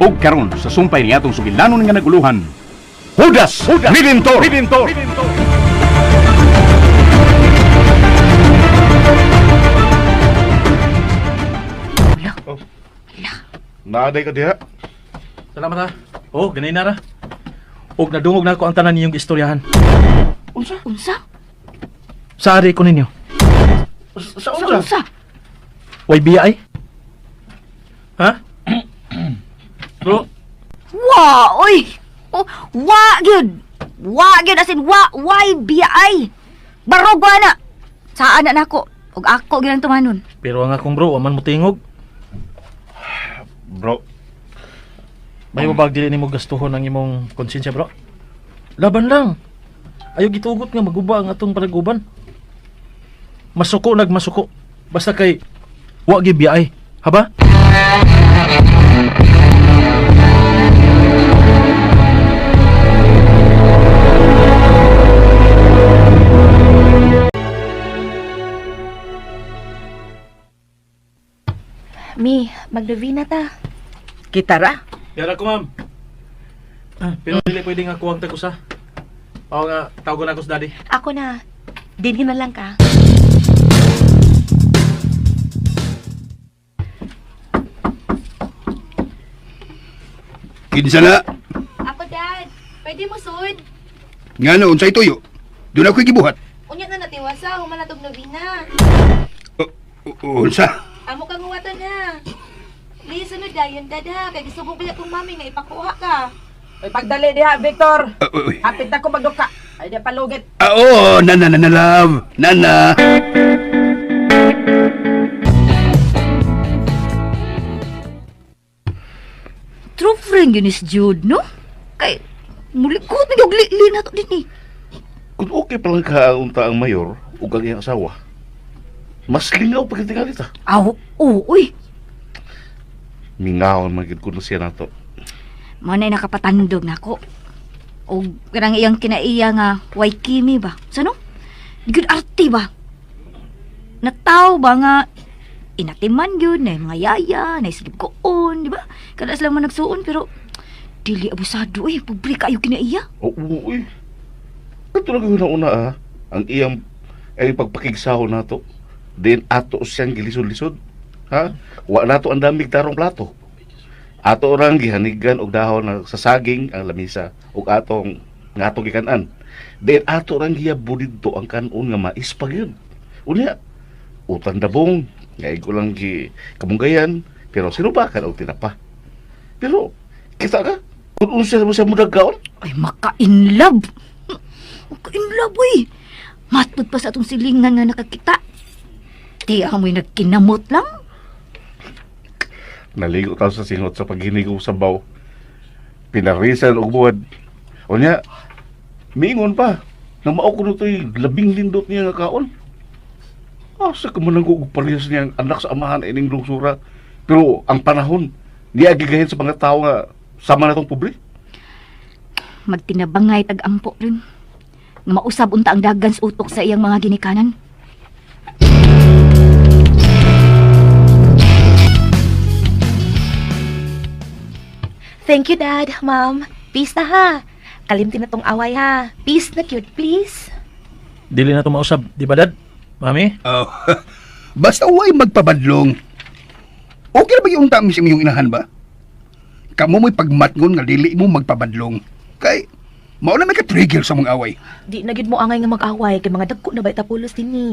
O karon sa sumpay ni atong sugilanon nga naguluhan. Judas Redentor! Naaday ka diha. Salamat ha. Oh, ganay na ra. Og nadungog na ako ang tanan ninyong istoryahan. Unsa? Saari ko ninyo. Sa Sa unsa? unsa? Way biya ay? Ha? Bro, Wa, oy. Oh, wa gyud. Wa gyud as in why BI? Barog ba na? Saan na nako? Og ako gyud ang tumanon. pero ang akong bro, aman mo tingog. Bro, May mabag dili nimo gastuhon ang imong konsensya, bro. Laban lang. Ayaw gitugot nga maguba ang atong panaguban. Masuko nagmasuko. Basta kay wa gyud biya ay. Haba? Mi, magdovina ta. Kitara? Yara ko, ma'am. Pero dili pwedeng ako ang tagusa. O nga, tawagon ako sa daddy. Ako na. Dinhin na lang ka. Kinsa na? Ako, Dad. Pwede mo sud. Nga na, unsay tuyo. Doon ako'y gibuhat. Unya na natiwasa, humanatog novena. Unsa? Amo kang nguwatan na. Please, sunod dayon, Dad ha. Kaya gusto ko pala kong mami nga ipakuha ka. Ay, pagdali diha, Victor. Uy. Hapit na ko magduka. Ay, di palugit. Oo, nana, love. Nana. True friend yun is Jude, no? Kay mulikot na yung li na to din eh. kung okay pa lang ka unta ang mayor o ang iyang asawa, mas lingaw pagkatingalit ha. Aw, uy. Mingawon magiging ko na siya nato. Mao na nakapatandog nako. O kanang iyang kinaiya nga way kimi ba? Sano? Good arte ba? Nataw ba nga inatiman yun na mga yaya, na isilip koon, di ba? Kada sila man nagsuon pero dili abusado eh, pobre kayo kinaiya. Oo, uy. Ito lang yung una ha. Ang iyang ay pagpakigsaho nato. Then ato siyang gilisod-lisod. Ha? Wa nato ang damig tarong plato. Ato orang gihanigan og dahon na sa saging ang lamisa ug atong gikanan. Then ato orang giyabudid to ang kanon nga mais pa gyud. Unya utan dabong ngay ko lang kamunggayan pero sinubakan og tinapa. Pero kita ka kung unsa mo sa mudagaon? Ay, maka-inlove. Maka-inlove, uy. Matod pa sa atong silingan nga nakakita. Di amoy nagkinamot lang. Naligo tayo sa singot sa paghinigo sa baw. Pinarisan og buwad. O niya, miingon pa. Nang mao ko nito'y labing lindot niya nga kaon. Asa ka man nang parehas niya ang anak sa amahan ining lungsura. Pero ang panahon, niya agigahin sa mga tao nga sama na tong pobre. Magtinabangay tag-ampo rin. Nga mausab unta ang dagan sa utok sa iyang mga ginikanan. Thank you, Dad, Mom. Peace na ha. Kalimti na tong away ha. Peace na cute, please. Dili na to mausab, di ba, dad? Mami? Oh, basta huwag magpabadlong. Okay na ba yung tamis yung inahan ba? Kamu mo'y pagmatngon nga dili mo magpabadlong. Kay, mauna may ka-trigger sa mga away. Di nagid mo angay nga mag-away kay mga dagko na baita pulos din ni.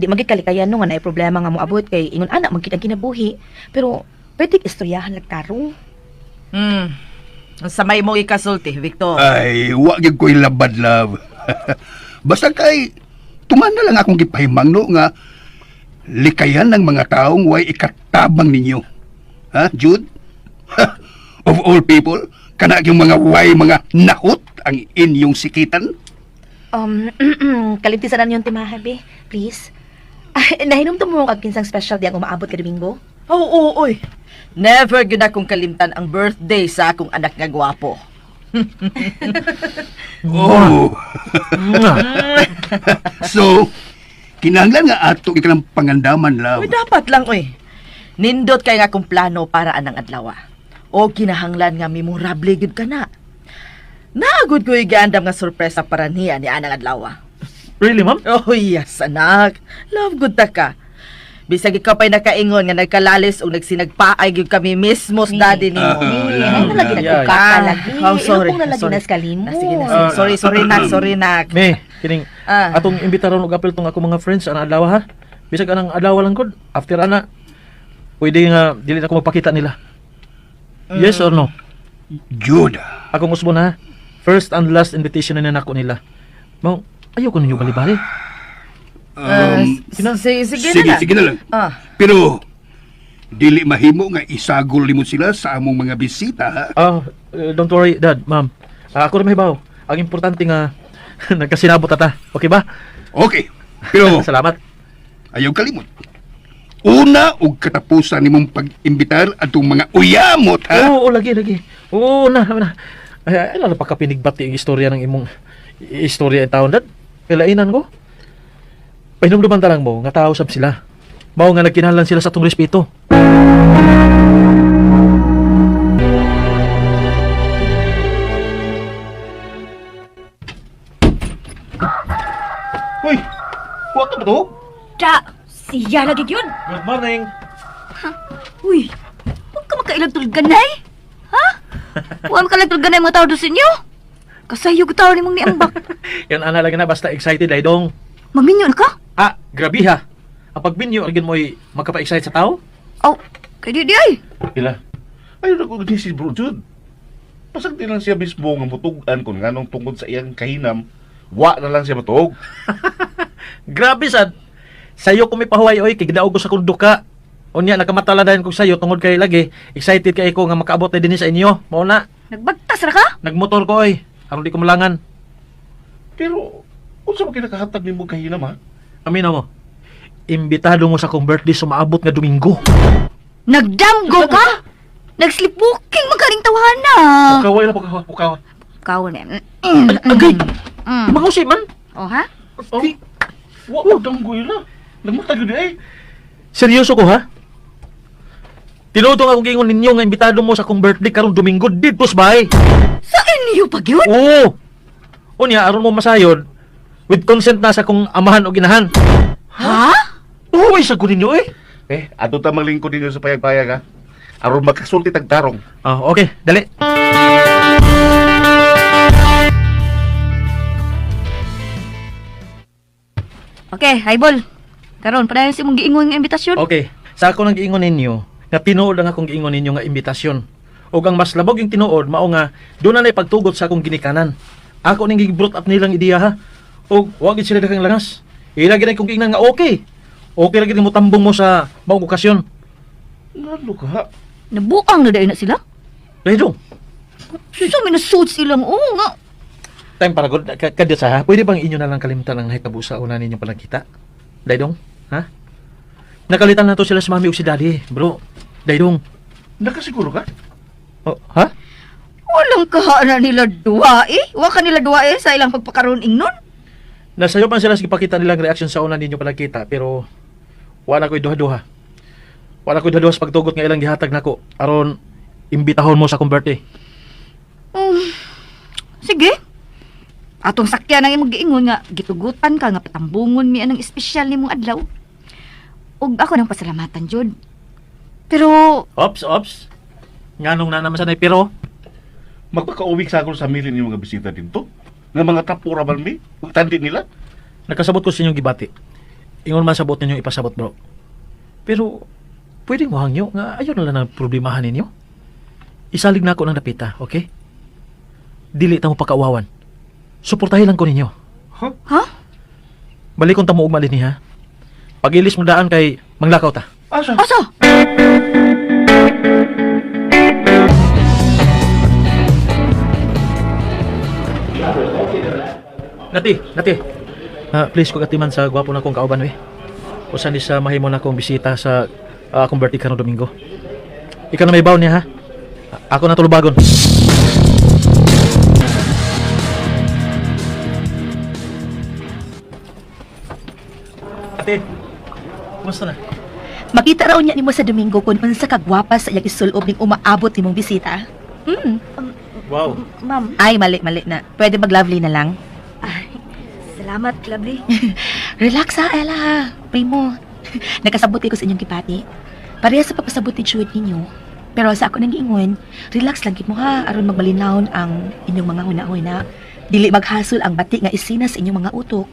Di magid kalikayan no nga naay problema nga mo abot kay ingon anak magkit ang kinabuhi. Pero pwede istoryahan nagtarong. Sa may mo ikasulti, Victor. Ay, huwag yung ko'y labad, love. Basta kay, tuman na lang akong gipahimang no nga likayan ng mga taong way ikatabang ninyo. Ha, Jude? Of all people, kana yung mga way mga nakot ang inyong sikitan? Kalimtisan na yung timahabi, please. Ay, nahinom to mo kag kinsang special di ang umaabot ka Domingo? Oo, oy. Never gyud akong kalimtan ang birthday sa akong anak nga gwapo. Oh. So, kinahanglan nga ato kita ng pangandaman, love. Uy, dapat lang, oy. Nindot kay nga akong plano para anang adlaw. O kinahanglan nga memorable gud ka na. Nagud ko igandam nga sorpresa para niya ni Anang Adlaw. Really, ma'am? Oh yes, anak. Love good ta ka. Bisag ikaw pa'y nakaingon nga nagkalalis o nagsinagpaay gyud kami mismo sa daddy nimo. Ay, nalagi Yeah, nagkuka yeah. ka lagi. Oh, sorry, Ilong nalagi sorry. na skalimo. Sige na, sige. Sorry, nak. May, kining, Ah. atong imbitaron og apel tong ako mga friends, ana adlaw ha? Bisag anang adlaw lang kod, after ana, pwede nga, dili na ako magpakita nila. Yes or no? Jude, Akong usbon ha, first and last invitation na nako nila. Mau, ayoko ninyo bali-bali. Sige na. sige na lang. Ah. Pero, dili mahimo nga isagol nimo sila sa among mga bisita, ha? Don't worry, Dad, Ma'am. Ako na mahibaw. Ang importante nga, nagkasinabot ata. Okay ba? Okay. Pero, Salamat. ayaw kalimot. Una og katapusan nimong pag-imbitar atong mga uyamot, ha? Oo, lagi. Oo, na. Ay, lalo pa ka pinigbati ang istorya ng imong istorya ang taon, Dad. Pilainan ko. Pahinumduman talang mo, nga tao sab sila. Mao nga nagkinahanglan sila sa atong respeto. Hoy, huwag ka ba to? Da, siya lagi yun. Good morning. Uy, huwag ka makailag tulganay. Ha? Huwag makailag tulganay mga tao doon sa inyo. Kasayo ko tao ni mong niambak. Yan ana lang na basta excited ay dong. Maminyo na ka? Grabe ha. Ang pagbinyo agin mo'y magkapa-excite sa tao. Oh, kay di ay. Ila, ayaw na ko si Bro Jude. Pasag din lang siya mismo nga mutugan kung nganong tungkol sa iyang kahinam, wa na lang siya matug. Grabe sad. Sayo ko may pahuway oy kay gidaog ko sa kundo ka. Unya nakamataladan ko sayo tungod kay lagi. Excited kay ko nga makaabot na dinhi sa inyo. Mao na. Nagbagtas ra ka? Nagmotor ko oy. Aron di ko malangan. Pero, unsa mo kinakahatag ni mo kahinam ha? Amina mo. Imbitado mo sa kong birthday sa maabot nga Domingo. Nagdamgo ka? Nagsleepwalking magaling tawana. Pukaway na pukaw. Kau na. Agay. Mm. Mangusi man. Oh ha? Oh. Wa mo danggoy na. Nagmatag yun eh. Seryoso ko ha? Tinutong akong gingon ninyo nga imbitado mo sa kong birthday karong Domingo dito sa bahay. Sa inyo pag yun? Oo. Unya aron mo masayod with consent na sa kong amahan o ginahan. Ha? Oo, isa ko ninyo eh. Ato ta maglingkod ninyo sa payag-payag ha. Aron magkasulti tagtarong. Okay, dali. Okay, highball. Karon, padayon si mong giingon nga imbitasyon. Okay, sa ako nang giingon ninyo, nga tinuod lang akong giingon ninyo nga imbitasyon. Ug ang mas labog yung tinuod, mao nga, doon na pagtugot sa akong ginikanan. Ako ning gibrot up nilang ideya ha. Ug wag gid sila dakang langas. Ilagi na kong giingnan nga okay. Okay lagi mo tambong mo sa maong okasyon. Nalo ka ha? Nabuang na dahil na sila. Dahil dong, So, minasud silang, oo nga. time para god kadyo sa ha. Pwede bang inyo na lang kalimutan ang hitabo sa una ninyong panagkita? Dahil dong, ha? Nakalitan na to sila sa mami ug si daddy, bro. Dahil dong. Nakasiguro ka? Oh, ha? Walang kahana nila duwa eh. Wa ka nila duwa eh sa ilang pagpakaroon ingnon. Nasayo man sila sa ipakita nilang reaction sa una ninyo panagkita, pero wala ko'y duha-duha. Wala ko'y duha-duha sa pagtugot nga ilang gihatag nako aron imbitahon mo sa akong birthday. Sige. Atong sakyan ang imong giingon nga gitugutan ka nga patambungon mi anang espesyal nimong adlaw. Ug ako nang pasalamatan jud. Pero Ops. Nganong na naman sanay pero Magpakauwi sa ako sa milin yung mga bisita dito. Nga mga tapura man mi. Tandi nila. nakasabot ko sa inyong gibati. Ingon man sabot ninyo ipasabot, bro. Pero pwedeng mo hangyo nga ayaw na lang ang problemahan ninyo. Isalig na ako ng napita, okay? Dili ta mo pakauwawan. Suportahin lang ko ninyo. ha? Balikon ta mo ug malini ha. Pag-ilis mo daan kay manglakaw ta. Asa? Asa? Nati. Please kung atiman sa gwapo na kong kauban we. Usan di sa mahimo na kong bisita sa akong birthday karong Domingo. Ikaw na may baon niya ha. Ako na tulubagon. Ate, kumusta na? Makita raw niya nimo sa Domingo kung unsa ka gwapa sa iyang isulob ning umaabot nimong bisita. Wow. Ma'am, Ay, mali na. Pwede mag-lovely na lang. salamat, lovely. Relax ha, Ella. Primo. Nakasabot ko sa inyong kipati. Pareha sa pagpasabot ni Jude ninyo. Pero sa ako nang giingon, relax lang gid mo ha, aron magmalinawon ang inyong mga huna-huna. Dili maghasol ang bati nga isina sa inyong mga utok.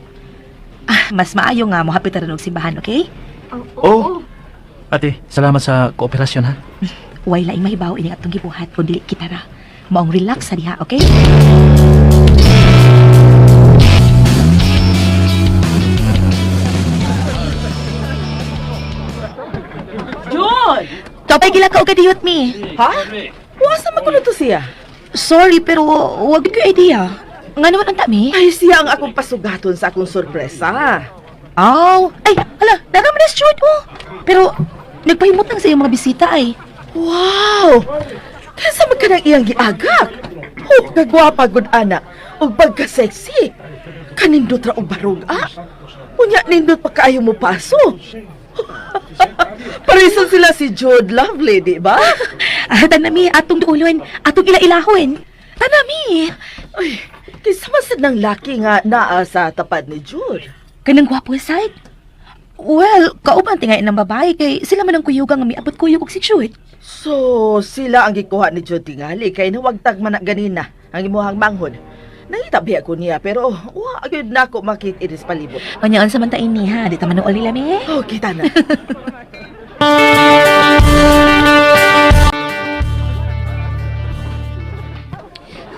Mas maayo nga mohapit ra og simbahan, okay? Oh. Ate, salamat sa kooperasyon ha. Way laing mahibaw ini atong gibuhat kun dili kita ra. Maong relax sa diha, okay? Jud! Topay gila ka og kadiyot mi. Ha? Wasa magulo to siya? Sorry pero wag ko idea. Nga naman ang tami? Ay, siya ang akong pasugaton sa akong sorpresa. Aw, ay, hala, naraman na Stuart oh. Pero nagpahimot lang sa iyong mga bisita ay. Wow! Kaysa magkanang iyang giagak. Oh, kagwapa gud ana. Og pagka-sexy. Kanindot ra og barog, ah? Unya nindot pa kaayo mo paso. Parison sila si Jude Lovely, di ba? Tanami, atong duulon, atong ila-ilahon. Tanami. Ay, kaysa masad ng laki nga naa sa tapad ni Jude. Kanang gwapo side. Well, kauban tingay ng babae kay sila man ang kuyugang nga miabot kuyog og si Jude. So, sila ang gikuha ni Jude tingali kay nawagtag man na ganina ang imuhang manghod. Nangitabi ako niya pero wa agad na ako makit iris palibot. Kanyaan sa manta ini ha, di ta man uli lami. Oh, kita na.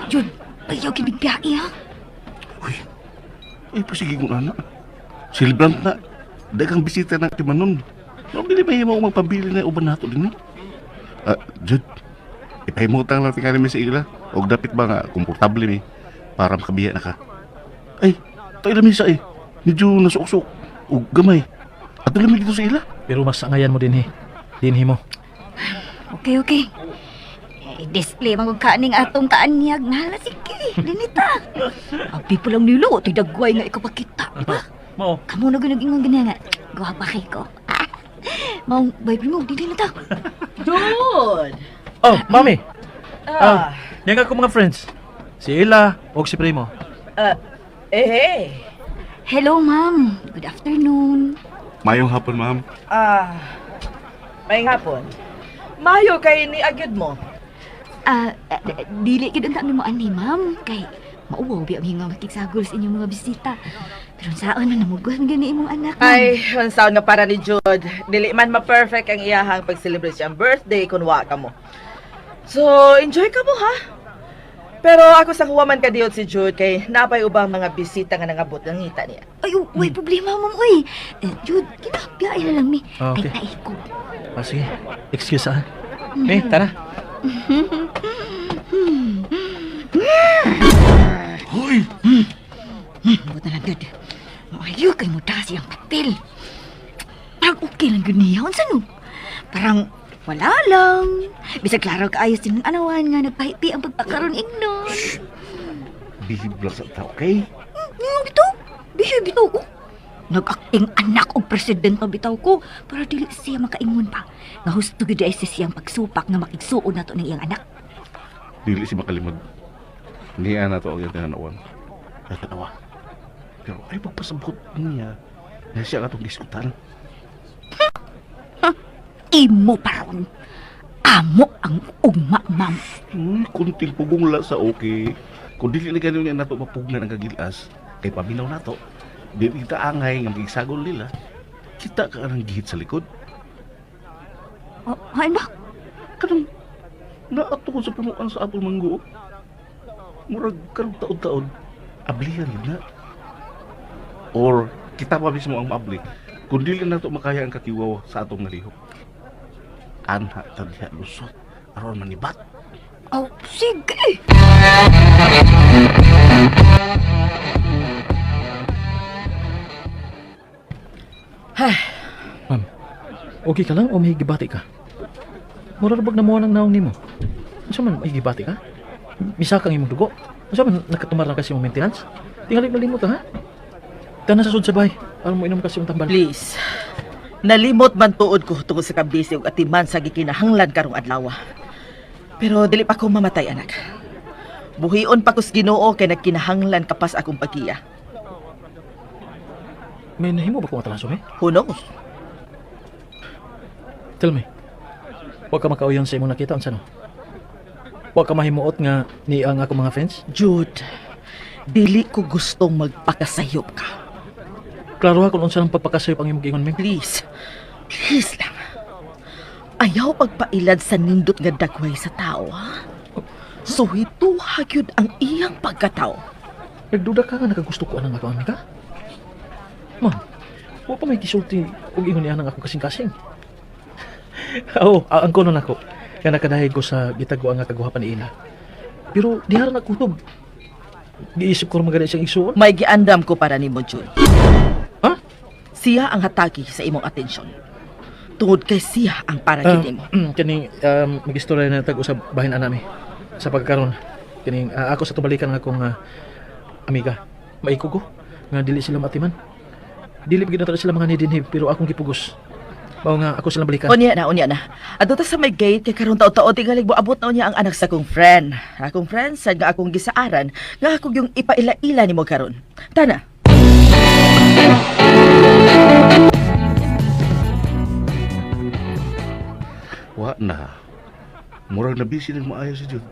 Yun, ayaw kinigbiyae ha. Pasige ko na. Celebrant na. Dagang bisita na timanon. No, dili ba mo magpabili na uban nato din ni? Jud. Ipahimutang lang tingala mi sa ila. Og dapit ba nga komportable mi para makabiya na ka. Ay, tayo lami sa medyo nasuksok. Og gamay. At lami dito sa ila. Pero mas angayan mo din Dinhi mo. Okay. Display mga kaning atong taanyag. Nala, sige, linita. Ang people lang nilo, tidagway nga ikapakita. Diba? Mao. Kamu na ginag-ingon ganyan nga. Gwapa kay ko. Maong, baby mo, dili na ta. Jude! Oh, mami. Yan ako mga friends. Si Ella o si Primo. Hello, ma'am. Good afternoon. Mayong hapon, ma'am. May hapon. Mayo kay ni agad mo. Dili gid ang mo ani, ma'am. Kay mauwaw biya ang hinga makiksagol sa inyong mga bisita. Pero saan na namuguhan gani imong anak, ma'am? Ay, unsaon nga para ni Jude. Dili man ma-perfect ang iyahang pag-celebrate siyang birthday kung wa ka mo. So, enjoy ka mo ha. Pero ako sang huwaman ka diot si Jude kay napay ubang mga bisita nga nangabot ng ngita niya. Ay, way problema, ma'am. Uy, Jude, kinapya na lang ni. Okay. Ay, naiko. Sige. Excuse ha. Tara. Hoy! Buta lang, Jude. Ayaw kay mo dasi ang papel. Parang okay lang yun niya. Saan no? Parang wala lang. Bisa klaro kaayos din ang anawan nga nagpahipi ang pagpakaroon igno. Bihib lang sa tao, okay? Bitaw? Bihib bitaw ko. Nag-acting anak o presidente bitaw ko para dili siya makaingon pa. Nga husto gid ay siyang pagsupak nga makigsuon nato ng iyang anak. Dili si makalimod. Niya na to ang iyong tinanawan. Natanawa. Pero ay pagpasabot niya na siya katong diskutan. Imo paron. Amo ang ugma, ma'am. Kunting pugungla sa okay. Kung dili na ganun niya nato mapugnan ang kagilas, kay paminaw nato, dili kita angay nga magsagol nila. Kita ka ang gihit sa likod. Hain ba? Kanang naato ko sa pamuan sa Apple Mango. Murag karong taon-taon, ablihan yun na. Or kita pa mismo ang maabli. Kung dili na ito makaya ang katiwaw sa atong nalihok. Anha tadya lusot, aron manibat. Oh, sige. Ma'am, okay ka lang o may gibati ka? Murarabag na mo ang naong nimo. Asa man may gibati ka? Misa kang imong dugo? Asa man nakatumar lang kasi imong maintenance? Tingali malimot ha? Tana sa sud sa bahay. Aron mo inom kasi yung tambal. Please. Nalimot man tuod ko tungod sa kabisi ug atiman sa gikinahanglan karong adlaw. Pero dili pa ko mamatay, anak. Buhion pa ko sa Ginoo kay nagkinahanglan kapas akong pagkiya. May nahimo ba kung atalaso, eh? Who knows? Tell me, huwag ka makauyon sa imong nakita, unsa no? Huwag ka mahimuot nga ni ang ako mga friends? Jude, dili ko gustong magpakasayop ka. Klaro ha kung unsa ng pagpakasayop ang imong giingon, Ming. Please. Please lang. Ayaw pagpailad sa nindot nga dagway sa tao, ha? So, hituha yun ang iyang pagkatao. Nagduda ka nga nakagusto ko anang ako, amiga? Ma'am, huwag pa may kisulti kung ingon niya ng ako kasing-kasing. Oo, ang konon ako. Kaya nakadahig ko sa gitagwa nga kaguhapan ni Ila. Pero di haran nakutob. Giisip ko rin maganda siyang isuon. May giandam ko para ni mo, Jude. Ha? Siya ang hatagi sa imong atensyon. Tungod kay siya ang para mo. Kani, mag-istorya na tag sa bahin anami. Sa pagkaroon. Kani, ako sa tubalikan ng akong amiga. Maiko ko. Nga dili sila matiman. Dili pa sila mga nidinhib, pero akong gipugos. Mao nga ako silang balikan. Unya na. Adto sa may gate kay karon taon-taon tingalig mo abot na unya ang anak sa akong friend. Akong friend sad nga akong gisaaran nga ako yung ipaila-ila nimo karon. Tana. Wa na. Murag na busy nang maayo si Jude.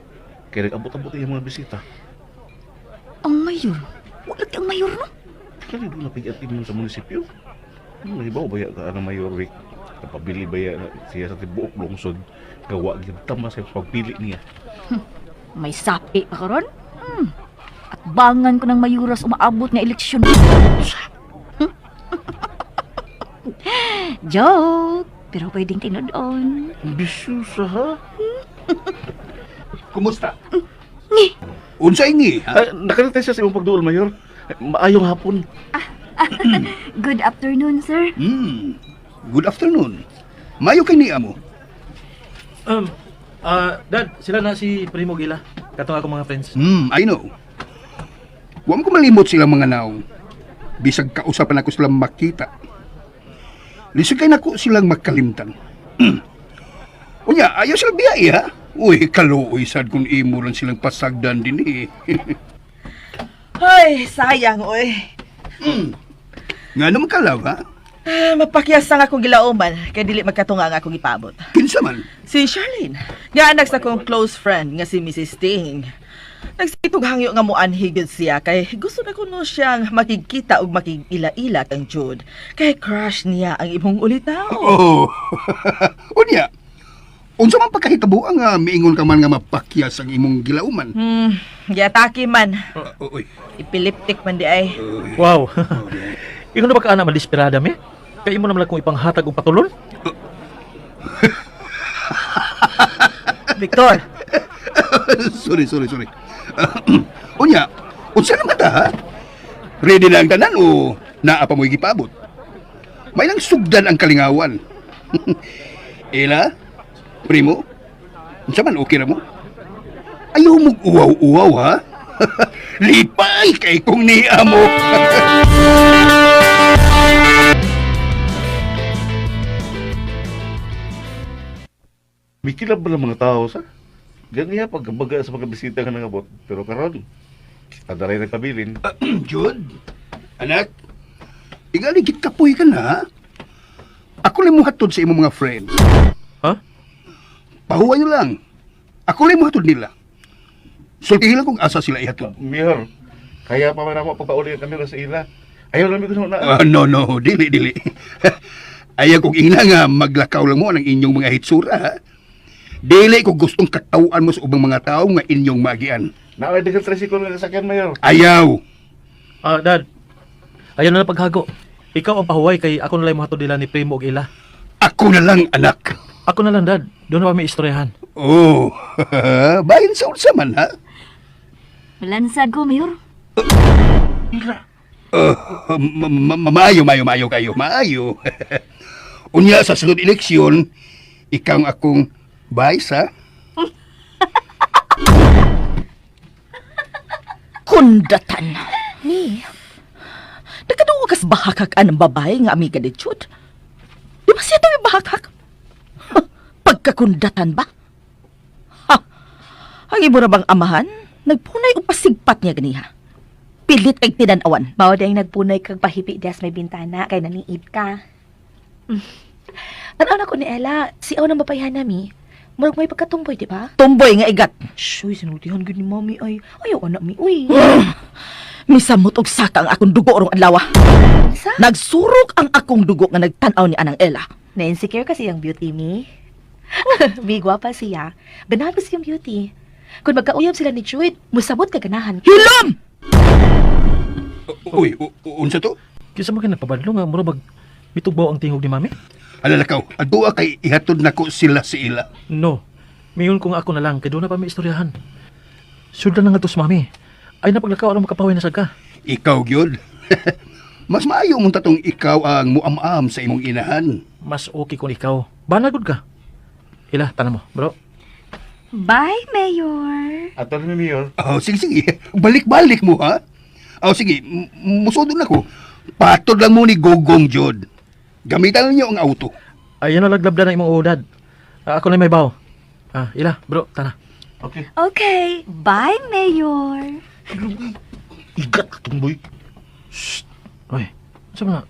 Kaya nag-abot-abot yung mga bisita. Ang mayor. Wala ang mayor, no? Kaya doon napigatin mo sa munisipyo. May ibaw baya ka ang mayor week. Kapabili baya na siya sa tibuok lungsod. Gawa gyud tama sa pagpili niya. May sapi pa karon. At bangan ko ng mayuras umaabot nga eleksyon. Joke. Pero pwedeng tinodon. Ambisyosa ha? Kumusta? Unsa ingi, ha? Nakalita siya sa imong pagduol, Mayor. Maayong hapon. Good afternoon, sir. Good afternoon. Mayo kay niya mo. Dad, sila na si Primo Gila. Katong ako mga friends. I know. Huwag ko malimot silang mga naong. Bisag kausapan ako silang makita. Lisod kay nako silang magkalimtan. Unya, ayaw silang biyay, ha? Uy, kaluoy sad kung imo lang silang pasagdan din eh. Ay, sayang oy. Nga naman kalaw, ha? Mapakyas ang akong gilauman kay dili magkatunga ang akong ipaabot. Kinsa man? Si Charlene, nga anak sa kong close friend nga si Mrs. Ting. Nagsitog hangyo nga mo anhigid siya kay gusto na kuno siyang makikita ug makigila-ila kang Jude. Kay crush niya ang imong ulitaw. Oh. Unya, unsa man pagkahitabo ang miingon ka man nga mapakyas ang imong gilauman? Yataki man. Uy. Ipiliptik man di ay. Wow. Ikaw na ba ka anak malisperada, me? Kaya mo naman kung ipanghatag o patulon? Victor, sorry. Unya, unsa naman ta, ha? Ready na ang tanan o naa pa mo'y gipabot? May lang sugdan ang kalingawan. Ela, Primo, unsa man okay ra mo? Ayaw mong uwaw-uwaw, ha? Lipay kay kung niya mo. May kilab ba ng mga tao sa? Diyan niya pagkabaga sa mga bisita nga nangabot. Pero karon, adaray na kabilin. Jude, anak, igaligit kapoy ka na, ha? Ako lang mo hatod sa imong mga friends. Ha? Pahuwa nyo lang. Ako lang mo hatod nila. Sultihin lang kung asa sila ihatod. Mayor, kaya pa man ako pagpauli kami sa ila. Ayaw lang ko na. No, dili. Ayaw kong ina nga maglakaw lang mo ng inyong mga hitsura, ha? Dili ko gustong katawaan mo sa ubang mga tao nga inyong magian. Nakay dagal tricycle nga sakyan, Mayor. Ayaw! Dad, ayaw na paghago. Ikaw ang pahuway kay ako na lang mahatod nila ni Primo ug Ila. Ako na lang, anak. Ako na lang, Dad. Doon na pa may istoryahan. Oh, bahin sa unsa man, ha? Malansad ko, mayor. Maayo kayo, maayo. Unya sa sunod eleksyon, ikaw ang akong vice, ha? Kundatan. Ni, nagkaduwa kas bahakak ang babae nga amiga ni Jude. Kakundatan ba? Ha? Ang imo na bang amahan? Nagpunay o pasigpat niya ganiha. Pilit kay tinanawan. Mao dahil nagpunay kag pahipi des may bintana kay naniid ka. Tanaw na ko ni Ella, si Aw nang mapayhan nami. Murag may pagkatumboy, di ba? Tumboy nga igat. Shuy, sinultihan gud ni mami ay. Ayaw anak mi, uy. Misamot og saka ang akong dugo orong adlaw. Nagsurok ang akong dugo nga nagtan-aw ni anang Ella. Na-insecure kasi ang beauty mi. Bigwa pa siya. Ganahan pa siyang beauty. Kung magkauyab sila ni Jude, musabot ka ganahan. Hilom! Uy, unsa to? Kisa mo kayo nagpabadlo nga, mura mag mitugbaw ang tingog ni mami? Alalakaw, adua kay ihatod nako sila si ila. No. Mayon kung ako na lang, kaya doon na pa may istoryahan. Sudan na nga to sa mami. Ay napaglakaw ang makapaway na sagka. Ikaw gyud. Mas maayo mong tatong ikaw ang muamam sa imong inahan. Mas okay kung ikaw. Banagod ka. Ila, tanan mo, bro. Bye, Mayor. Ato ni Mayor. Oh, sige. Balik-balik mo, ha? Oh, sige. Musodon ako. Patod lang mo ni Gogong, Jod. Gamitan niyo ang auto. Ayan na laglabda na imong udad. Ako na may baw. Ila, bro, tana. Okay. Okay, bye, Mayor. Igat ka tumboy. Oy, saan na?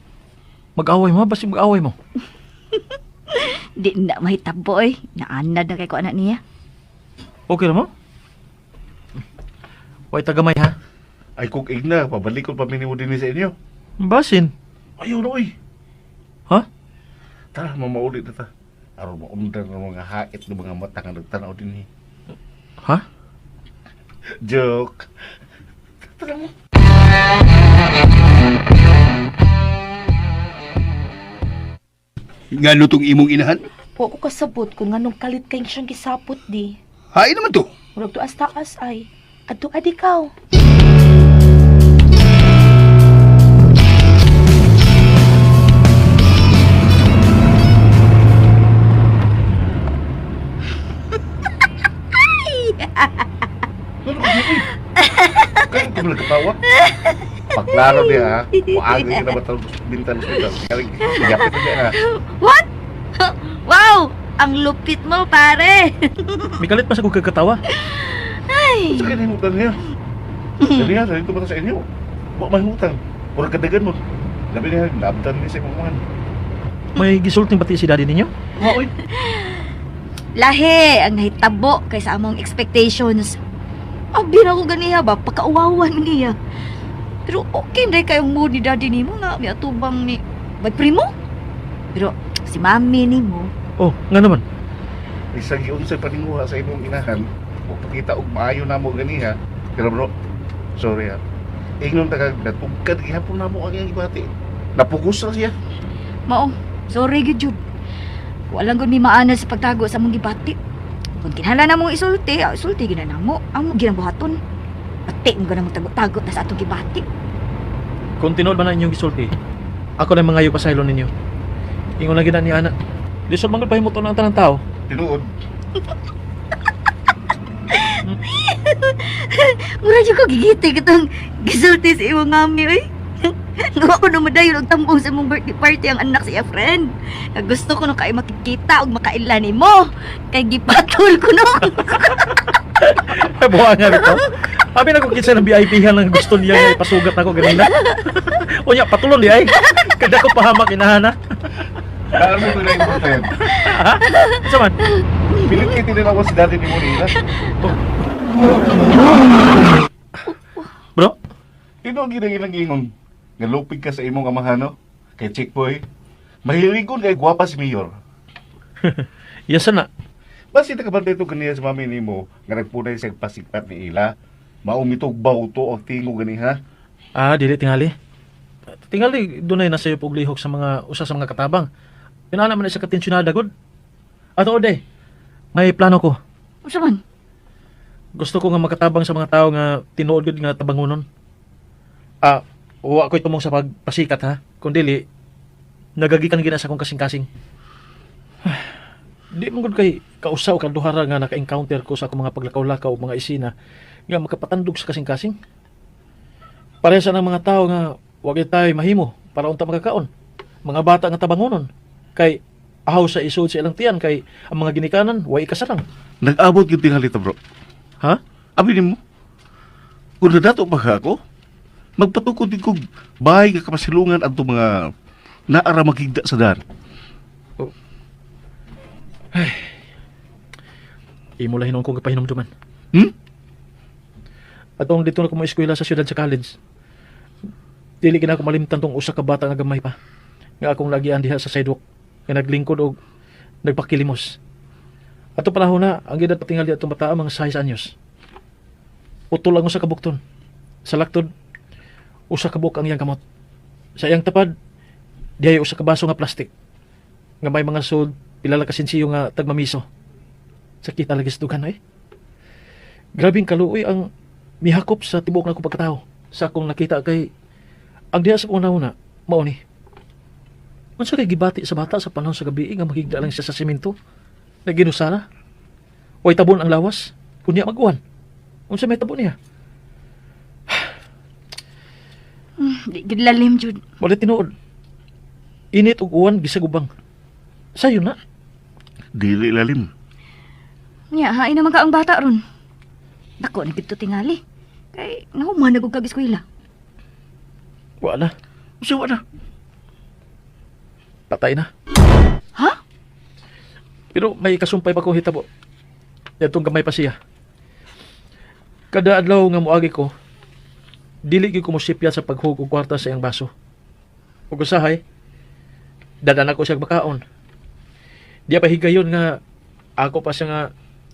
Mag-away mo, basta mag-away mo. Di na mahitabo eh. Naanad na kay ko anak niya. Okay na mo? Way tagamay ha? Ay kung igna, pabalik ko pa minimo din sa inyo. Basin. Ayaw na oy. Ha? Tara, mamaulit na ta. Aron maundan ng mga hait ng mga mata nga nagtanaw din ni. Ha? Joke. Tara mo. Nga lutong imong inahan? Po ko kasabot kung anong kalit kayong siyang gisapot di. Hain naman to. Murag to as taas ay. Adto adikaw. Kaya ka lang katawa. Paklaro niya ha. Maagay ka na matang bintan sa Kaling yapit na niya ha. What? Wow! Ang lupit mo, pare. May kalit pa sa kong kagkatawa. Sa kaya nahimutan niya. Dali ha, dali tumata sa inyo. Huwag mahimutan. Pura kadagan mo. Labi niya, labdan niya sa imamuhan. May gisulting pati si daddy ninyo? Maoy. Lahi ang nahitabo kaysa among expectations. Abi na ko ganiya ba? Pagkauwawan niya. Pero okay na kayong mood ni daddy ni mo nga. May atubang ni... Ba't primo? Pero si mami ni mo. Oh, nga naman. Isang yun sa paninguha sa inyong inahan. Huwag pakita og maayo na mo ganiha. Pero bro, sorry ha. Ingnon tagag natugkad ihapon na mo ang iyang ibati. Napukus na siya. Mao, sorry gid jud. Walang gud mi maana sa pagtago sa mong gibati. Kung kinahanglan na mong isulti, isulti gid na namo. Amo ginabuhaton. Pati mo ganang tago-tago ta sa atong gibati. Kung tinuod ba na inyong gisulti, ako na mangayo pa sa ilon ninyo. Ingon lagi na ni Ana. Lisod mangal pa himuton ang tanang tao. Tinuod. Mura jud ko gigiti kitong gisulti sa imong ngami oy. Gawa ko na madayon og tambong sa mong birthday party ang anak siya friend. Gusto ko na kay makikita og makailan nimo. Kay gipatol ko no. Buha nga nito. Sabi na ko kinsa ng VIP-han lang gusto niya nga ipasugat ako ganun na. O niya, patulon di ay. Kada ko pahamak inahana. Alam mo ko na yung friend. Ha? Isa man? Pilit kayo tinanong ko si daddy ni Monila. Bro? Ino ang ginang ingon. Ngalupig ka sa imong amahano. Kay Chick Boy. Mahiligon kay gwapa si Mayor. Yasa na. Basta nakabantay ito ganiya sa mami ni mo. Nga nagpunay sa pasikpat ni Ila. Maumitog bauto ang tingo ganiha. Dili tingali. Tingali, dunay na sa'yo puglihok sa mga usa sa mga katabang. Pinala man sa katensyonada, good. At o day, may plano ko. Unsa man? Gusto ko nga makatabang sa mga tao nga tinuod gud nga tabangonon. Wa ko'y tumong sa pagpasikat ha. Kung dili, nagagikan gina sa akong kasing-kasing. Di mo gud kay kausaw kaduhara nga naka-encounter ko sa akong mga paglakaw-lakaw o mga isina nga makapatandog sa kasing-kasing. Pareha sa ng mga tao nga wag tayo mahimo para unta magkakaon. Mga bata nga tabangonon. Kay ahaw sa isod sa ilang tiyan kay ang mga ginikanan way kasarang. Nag-abot yung tingali ta, bro. Ha? Abi mo, kung nadato pa ka ako, magpatukod din kong bahay nga kapasilungan at mga naara magigda sa daan. Imo lahinon ko kapahinomduman. Hmm? Atong dito na ko mo eskwela sa syudad sa college. Dili gina ko malimtan tong usa ka bata nga gamay pa. Nga akong lagian diha sa sidewalk nga naglingkod og nagpakilimos. Ato panahon na ang gidad patingal di atong bata mga 6 anyos. Utol lang sa kabukton. Sa laktod usa ka buok ang iyang kamot. Sa iyang tapad dihay usa ka baso nga plastik. Nga may mga sud pila ka sinsiyo nga tagmamiso. Sakit talaga sa dugan eh. Grabing kaluoy ang mihakop sa tibok na ko pagkatao. Sa akong nakita kay ang diha sa una mao ni. Unsa kay gibati sa bata sa panahon sa gabi nga makigda lang siya sa semento na ginusana. Way tabon ang lawas kunya maguwan. Unsa may tabon niya? Di gid lalim jud. Wala tinuod. Init ug uwan gisagubang. Sayo na. Dili lalim. Nya, hain naman ka ang bata ron. Dako na gito tingali. Kay nahuman na gug kag eskwela. Wala. Usa na. Patay na. Ha? Pero may kasumpay pa kong hitabo. Yatong gamay pa siya. Kada adlaw nga moagi ko, dili gyud ko mosipya sa paghug og kwarta sa iyang baso. Ug usahay, dadan ako siya bakaon. Di pa higayon nga ako pa siya nga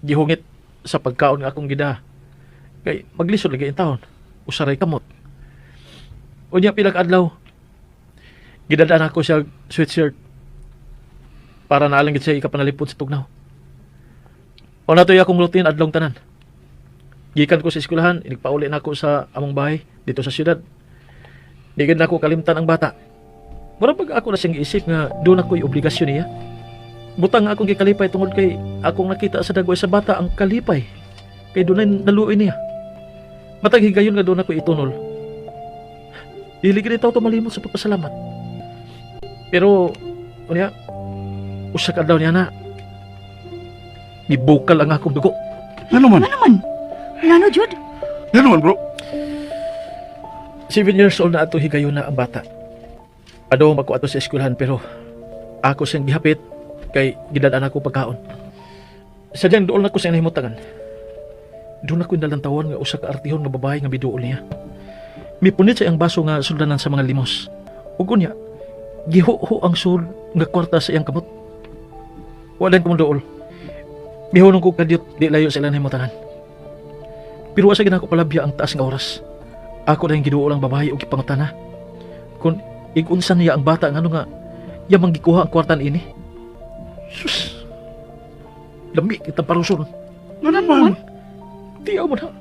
gihungit sa pagkaon nga akong gida. Kay maglisod lagi in taon. Usaray kamot. Unya pilang adlaw, gidadaan ako siya sweatshirt para naalang gid siya ikapanalipod sa tugnaw. O natoy akong routine adlong tanan. Gikan ko sa eskwelahan, inigpauli na ako sa among bahay dito sa syudad. Di gid na ako kalimtan ang bata. Mura pag ako na siyang giisip nga doon ako'y obligasyon niya. Butang nga akong gikalipay tungod kay akong nakita sa dagway sa bata ang kalipay. Kay doon naluoy niya. Matag higayon nga doon ako itunol. Dili gid ito malimot sa pagpasalamat. Pero unya usa ka daw niya na mibukal ang akong dugo. Ano man? Ano naman? Nano jud? Ano man, bro? 7 years old na ato higayon na ang bata. Adong ako ato sa eskwelahan pero ako siyang gihapit kay gidadaan ako pagkaon. Sadyang doon ako sa nahimutangan. Doon ako nalantawan nga usa ka artihon nga babae nga biduol niya. Mipunit sa iyang baso nga suldanan sa mga limos. Ug unya, giho-ho ang sul nga kwarta sa iyang kamot. Walan ko dool. Mihunong ko kadyot di layo sa ilang nahimutangan. Pero asa ginako palabya ang taas nga oras. Ako na yung giduol ang babae o gipangutana. Kung igunsan niya ang bata nga ano nga yamang gikuha ang kwartan ini. Sus! Lami kita paruson. Ano naman? Di ako na.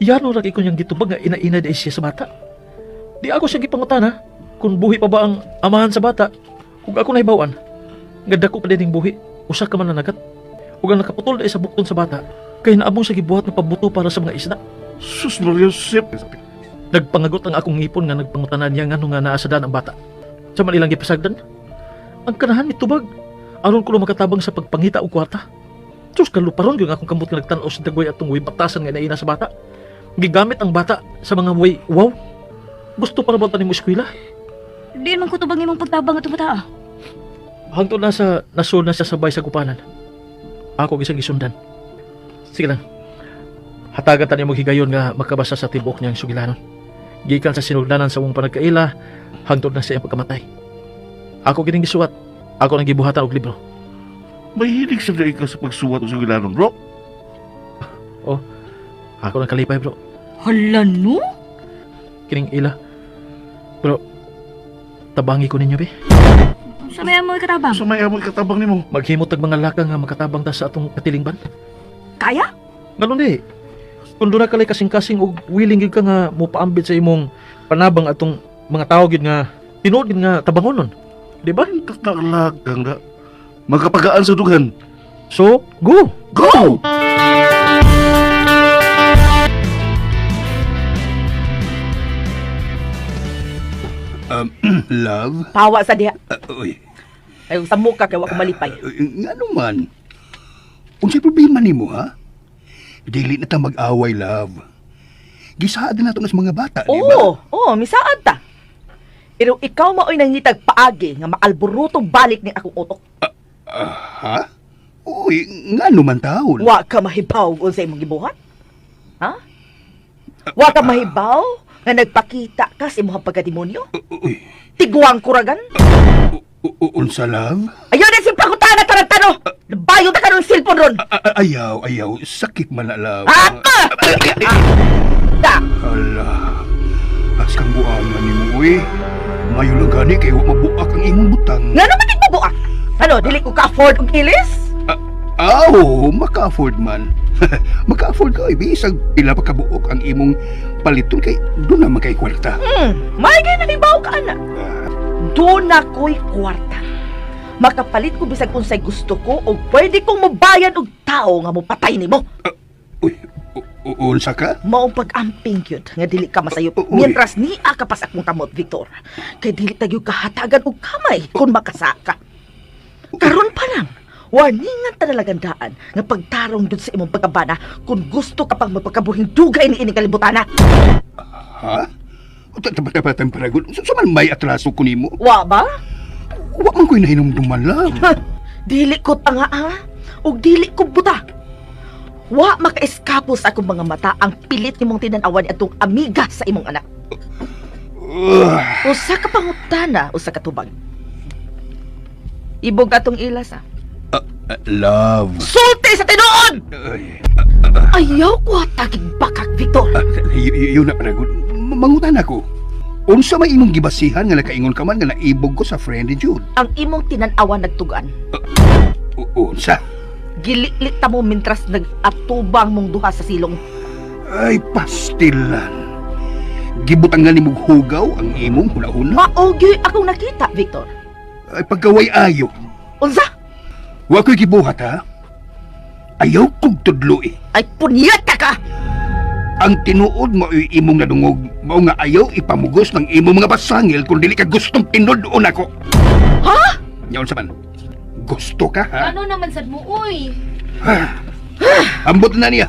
Yano ra ko niyang gitubag nga ina-ina di siya sa bata. Di ako siya gipangutana kung buhi pa ba ang amahan sa bata. Ug ako nahibawan. Ganda ko pa din buhi. Usa ka man nanagat. Ug ang nakaputol na sa bukton sa bata. Kaya naabong sa gibuhat ng pabuto para sa mga isda. Sus Maria Josep. Nagpangagot ang akong ngipon nga nagpangutanan niya nga nga naasadan ang bata. Sa manilang gipasagdan. Ang kanahan mitubag. Aron ko makatabang sa pagpangita og kwarta. Diyos kaluparon yung akong kamot nga nagtanaw sa dagway atong way batasan nga naina sa bata. Gigamit ang bata sa mga way wow. Gusto para ba tanim mo eskwela? Di man ko tubang imong pagtabang atong bata. Hangtod na sa nasul na siya sabay sa kupanan. Ako gisang gisundan. Sige lang. Hatagan tayo maghigayon nga makabasa sa tibok niyang sugilanon. Gikan sa sinugdanan sa mong panagkaila, hangtod na siya ang pagkamatay. Ako gining gisuwat. Ako nang gibuhatan og libro. May hilig sa daig ka sa pagsuwat o sugilanon, bro. Oh, ako nang kalipay bro. Hala no? Kining ila. Bro, tabangi ko ninyo be. Sa may mo katabang. Sa may amoy katabang ni mo. Maghimot tag mga laka nga makatabang ta sa atong katilingban. Kaya? Ganun di. Kung doon na kalay kasing-kasing o willing gid ka nga mupaambit sa imong panabang atong mga tao gid nga tinuod gid nga tabangonon. Di ba? Kakalagang nga. Magkapagaan sa dughan. So, go! Go! Love? Tawa sa diha. Uy. Ay, sa muka kay wa ko malipay. Nga naman. Unsay problema nimo, ha? Dili na ta mag-away, love. Gisaad na nato nas mga bata, di ba? Oo, misaad ta. Pero ikaw maoy nangitag paagi nga maalborotong balik ni akong utok. Ha? Uy, nga naman taon. Wa ka mahibaw kung sa imong gibuhat? Ha? Wa ka mahibaw nga nagpakita ka sa imong pagkatimonyo? Uy, Tiguang kuragan? unsa, love? Ayaw na simpakutana tarantano! Nabayo na ka ng cellphone ron! Ayaw. Sakit man na, love. Apa! Da! Hala. As kang buangan ni mo, uy. Mayo lang gani kayo mabuak ang imong butang. Nga naman di mabuak! Ano, dili ko ka-afford og ilis? Maka-afford man. Maka-afford ka, bisag pila pa kabuok ang imong paliton kay doon naman kay kwarta. May kay nahibaw ka, anak. Doon na ko'y kwarta. Makapalit ko bisag unsay gusto ko o pwede kong mabayan og tao nga mo patay nimo. Uy, unsa ka? Maong pag-amping yun nga dili ka masayop. Uy. Mientras ni ka pa sa akong kamot, Victor. Kay dili tagyo kahatagan og kamay kung makasa ka. Karon pa lang, waningan ta nalagandaan nga pagtarong dun sa imong pagkabana kung gusto ka pang magpakabuhing dugay ni ining kalibutana. Ha? Tapatan paragon. Saman may atraso ko nimo. Wa ba? Wa man ko'y nahinumduman lang. Dili ko tanga o dili ko buta. Wa maka-eskapo sa akong mga mata ang pilit nimong tinan-awan atong amiga sa imong anak. Usa ka pangutana, usa ka tubag. Ibog atong ilas Love. Sulti sa tinuod! Ay, Ayaw ko atagig bakak, Victor. yun na paragon. Mangutan ako. Unsa may imong gibasihan nga nakaingon ka man nga naibog ko sa friend ni Jude? Ang imong tinan-awan nagtugan. Unsa? Giliklik ta mo mintras nag-atubang mong duha sa silong. Ay, pastilan. Gibutang nga nimog hugaw ang imong huna-huna. Maogi akong nakita, Victor. Ay, pagkaway ayo. Unsa? Wa ko'y gibuhat, ha? Ayaw kong tudlo eh. Ay punyata ka! Ang tinuod mo ay imong nadungog. Mao nga ayaw ipamugos ng imong mga pasangil kung dili ka gustong tinuod ako. Ha? Yaon sa man. Gusto ka, ha? Ano naman sad mo, uy? Ambot na niya.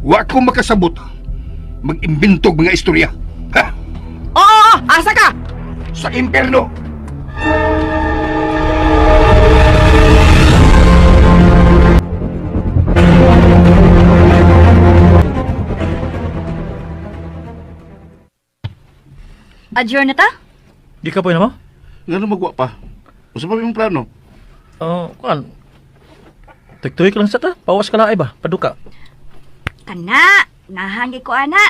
Wa ko makasabot. Mag-imbintog mga istorya. Ha? Oo! Asa ka? Sa imperno! Adjourn na ta? Di ka po mo? Nga na magwa pa. Usa pa yung plano? Kuan. Tugtuig lang sa ta. Pawas ka laay ba? Paduka. Kana, nahangi ko ana.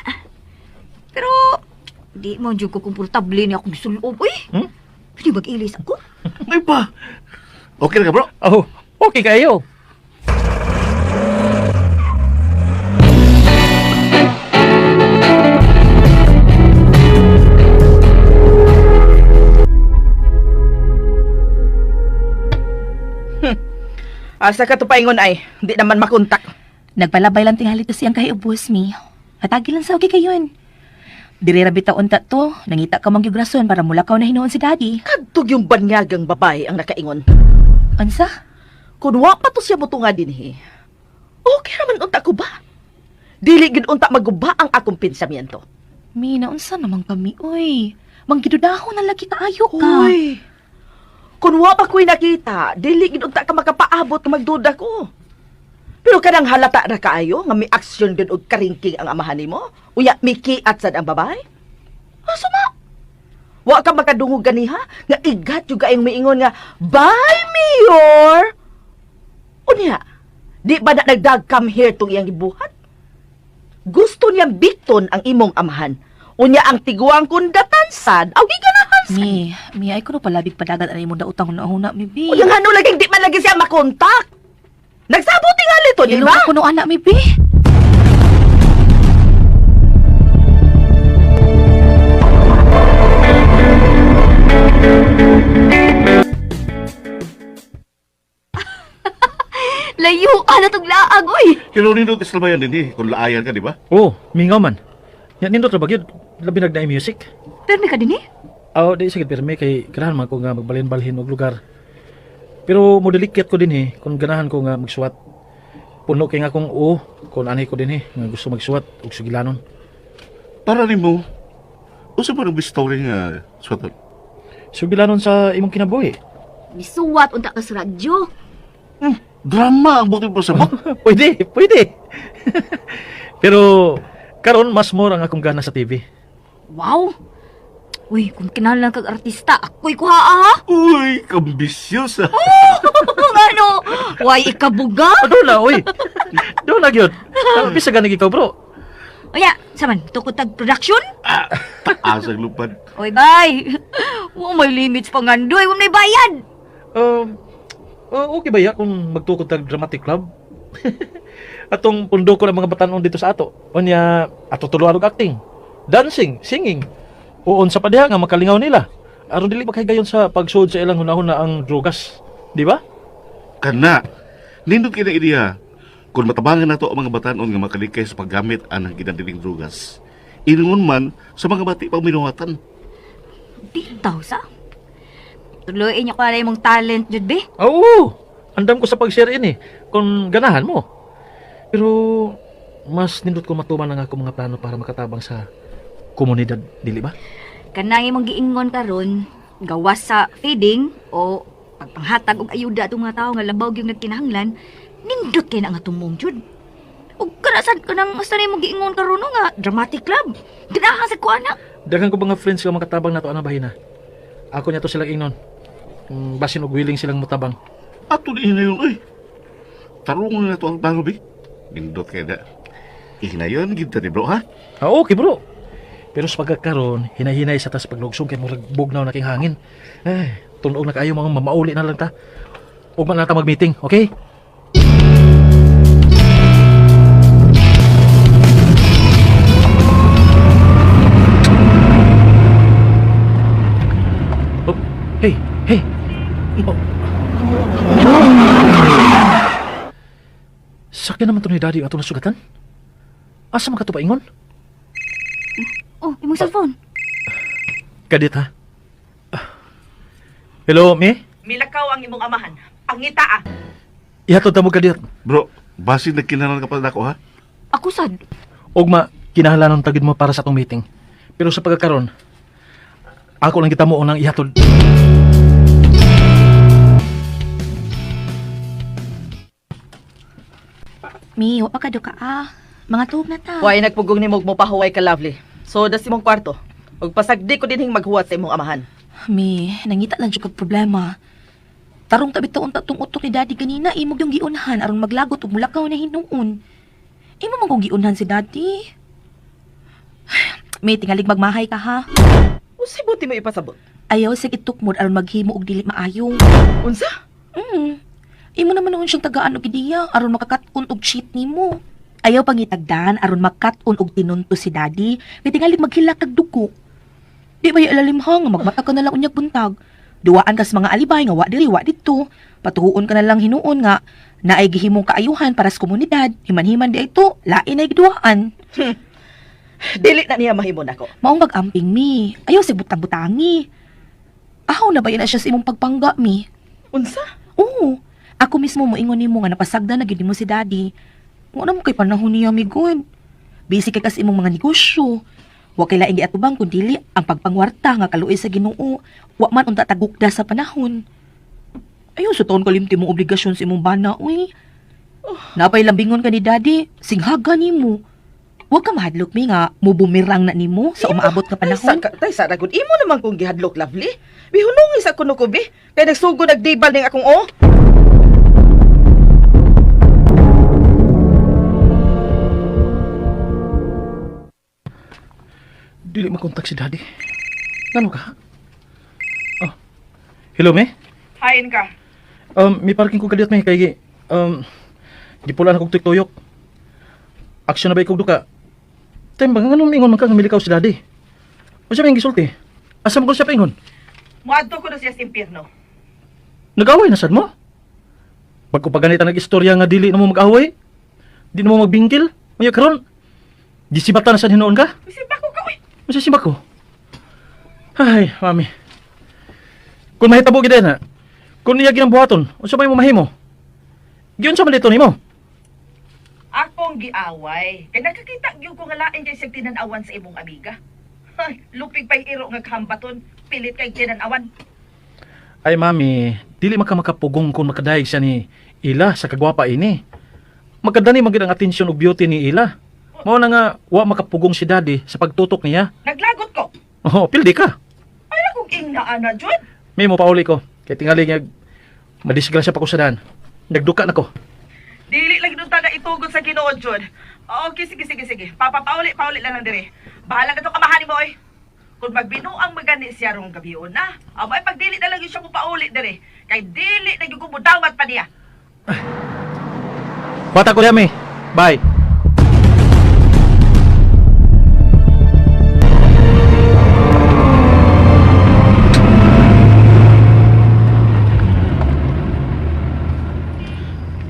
Pero, di mo dyan ko komportable ni akong suloob. Uy, pwede mag-ilis ako? Ay pa! Okay na ka, bro? Oh, okay kayo. Asa ka to paingon ay, di naman makontak. Nagpalabay lang tingali to siyang kay ubos mi. Hatagi lang sa okay kayon. Diri rabi taon ta to, nangita ka mang rason para mulakaw na hinuon si daddy. Kadtog yung banyagang babae ang nakaingon. Ansa? Kung wa pa to siya mo nga dinhi. Okay naman unta ko ba? Dili gid unta maguba ang akong pensamiento. Mi, naunsa naman kami, uy. Manggidudahon na lagi kaayo ka. Uy! Kung wa pa ko'y nakita, dili gid unta ka makapaabot nga magduda ko. Pero kanang halata na kaayo nga may aksyon gid og karingking ang amahan nimo, unya mikiat sad ang babae. Asa ma? Wa ka makadungog ganiha nga igat yung kaayong miingon nga, "Bye, Mayor!" Unya, di ba na nagdag-come here tong iyang gibuhat? Gusto niyang biton ang imong amahan. Unya ang tiguang kundatan sad, aw giganahan sad. Mi, ay ko no palabig padagat anay mo da utang na huna, mi, bi. O yung ano laging di man lagi siya makontak. Nagsabuti nga lito, di Ilong ba? ako no anak, mi, bi. Layo ka na tong laag, uy! Kilo nindot islabayan din kung laayan ka, di ba? Oh, mingaw man. Yan nindot ra bagyod. Labi nagdaay music. Permi ka din eh? Di sige pirmi kay kailangan man ko nga magbalhin-balhin og lugar. Pero modelikit ko din kung ganahan ko nga magsuwat. Puno kay nga akong kung anay ko din nga gusto magsuwat og sugilanon. Para nimo, usa mo ng story nga suwaton. Sugilanon sa imong kinabuhi. Misuwat unta ka sa radyo. Drama ang buti mo sa bot. Pwede. Pero karon mas more ang akong gana sa TV. Wow! Uy, kung kinahanglan kag artista, ako'y kuha ha? Uy, kambisyosa. Ano? Why ikabuga? Ano na, uy. Doon na gyud. Bisa ganig ikaw, bro. Oya, saman, tukod tag production? Taas ang lupad. Oy, bay! Wow, may limits pa nga doy, huwag may bayad! Okay ba ya kung magtukod tag dramatic club? Atong pundo ko ng mga batanon dito sa ato. Unya, ato tuluan og acting, dancing, singing. Uon sa padiha nga makalingaw nila. Aron dili makahigayon sa pagsud sa ilang hunahuna ang drogas. Di ba? Kana, nindot kina ideya. Kung matabangan na to ang mga batanon nga makalikay sa paggamit anang ginadiling drugas, inungon man sa mga bati pang minuhatan. Di daw sa? Tuloy niyo ko na mong talent, jud be? Oo! Andam ko sa pag-share ini kung ganahan mo. Pero mas nindot ko matuman ang ako mga plano para makatabang sa komunidad, dili ba? Kanang imong giingon karon, gawas sa feeding o pagpanghatag og ayuda atong mga tao nga labaw gyud nagkinahanglan, nindot kay na nga tumong jud. Ug kanasan kanang asa na imong giingon karon nga dramatic club. Ganahan sa kuana. Daghan ko mga friends nga makatabang nato ana bahina. Ako niya to silang ingnon. Basin og willing silang mutabang. Ato di hinayon, uy. Tarungon na to ang plano, bi. Nindot kaya na. Ihinayon, ginta ni bro, ha? Okay bro. Pero sa pagkakaroon, hinay-hinay sa tas paglugsong kay murag bugnaw na king hangin. Tunog na kayo mga mamauli na lang ta. Huwag man nata mag-meeting, okay? Oh, hey! Oh. Sakya naman to ni Daddy ato nasugatan? Asa man ka to paingon? Oh, imong cellphone. Kadit ha? Hello, me? Milakaw ang imong amahan. Pangita ah. Ihatod ta mo kadit. Bro, basin nagkinalan ka pa na ako, ha? Ako sad. Ugma, kinahanglan tagid mo para sa atong meeting. Pero sa pagkakaroon, ako lang kita mo unang ihatod. Mi, wa pa ka do ka Mga tuog na ta. Why nagpugong ni mo pahuway ka, Lovely. So, das imong kwarto. Ug pasagdi ko dinhing maghuwat sa imong amahan. Mi, nangita lang jud kag problema. Tarong tabi taon tatong utok ni Daddy kanina, imog yung giunhan aron maglagot ug mulakaw na hinuon. Imo man kong giunhan si Daddy. Mi, tingalig magmahay ka ha. Usi buti mo ipasabot. Ayaw sa itukmod aron maghimo og dili maayo. Unsa? Imo naman noon siyang tagaan og ideya aron makakatun og cheat nimo. Ayaw pangitagdan aron makatun og tinunto si Daddy, kay tingali maghilak kag dugo. Di ba ilalim ha nga magmata ka na lang unyag buntag. Duwaan ka sa mga alibay nga wa diri wa didto. Patuhuon ka na lang hinuon nga naay gihimong kaayuhan para sa komunidad. Himan-himan di ito, lain ay giduaan. Dili na niya mahimo nako. Maong mag-amping mi. Ayaw si butang-butangi. Ahaw na ba yun na siya sa imong pagpangga mi? Unsa? Oo. Ako mismo moingon nimo nga napasagda na gid mo si Daddy. Wala mo kay panahon niya migon. Busy kay kas imong mga negosyo. Wa kay laing giatubang kun dili ang pagpangwarta nga kaluoy sa Ginoo. Wa man unta tagukda sa panahon. Ayaw sa taon kalimti mong obligasyon sa imong bana, uy. Napay lambingon ka ni Daddy, singhaga nimo. Huwag ka mahadlok mi nga mubumirang na nimo sa umaabot nga panahon. Tay sa ragod imo naman kung gihadlok, Lovely. Bihunungi sa kuno ko bi. Kay nagsugo nagdibal ning akong Dili makontak si Daddy. Ngano ka? Oh. Hello, me? Hain ka. May parking ko kadiyot, me. Kaya, gipulan akong tuyok. Aksyon na ba ikaw duka? Time ba, nga mingon man ka nga milikaw si Daddy? O siya may gisulti? Asa mo ko siya paingon? Muadto ko na siya sa impyerno. Nag-away na sad mo? Pag ko paganita nag-istorya nga dili na mo mag-away, di na mo magbingkil, maya karon, gisibatan na sa hinoon ka? Isipa ko ka, uy. Masasima ko. Ay, mami. Kung mahitabo kita na, Kung niya ginambuhaton, unsa may mamahimo? Giyon sa malito nimo. Akong giaway. Kaya nakakita gyud ko nga lain kay siyang tinanawan sa imong amiga. Ay, lupig pa'y iro nga kahambaton. Pilit kay tinanawan. Ay mami, dili makamapugong kung makadayeg siya ni Ila sa kagwapa ini. Magkadani magid ang atensyon ug beauty ni Ila. Mao na nga wa makapugong si daddy sa pagtutok niya. Naglagot ko. Oh, pildi ka. Ay, akong ingna na, Jud. May mo pauli ko. Kay tingali nga madisgrasya pa ko sa daan. Nagduka na ko. Dili lang nung taga itugot sa Ginoo, Jud. Okay, sige. Pauli lang dire. Bahala ka to kamahanin mo, oy. Kung magbinuang magani siya rong gabion na, amo ay pagdili na lang yun siya mo pauli dire. Kay dili na yung kumudawat pa niya. Bata ko yami. Bye.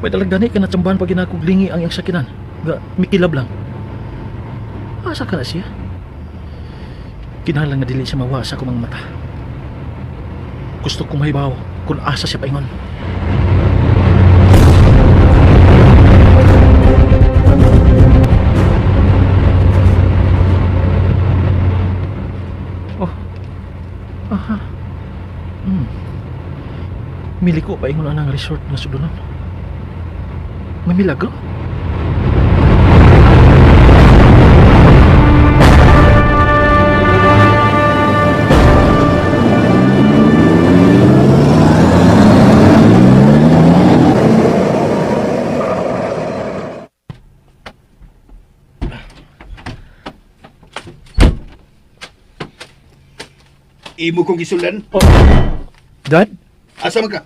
May dalagdani ka na tsambahan pag ginakuglingi ang iyang sakinan. Nga, mikilab lang. Asa ka na siya? Kinahalang nga dili siya mawa sa kumang mata. Gusto kong mahibaw kung asa siya paingon. Oh. Aha. Miliko paingon ang resort nga sudunan. May milagro? Imo kong gisulan? Oh. Dad? Asa man ka?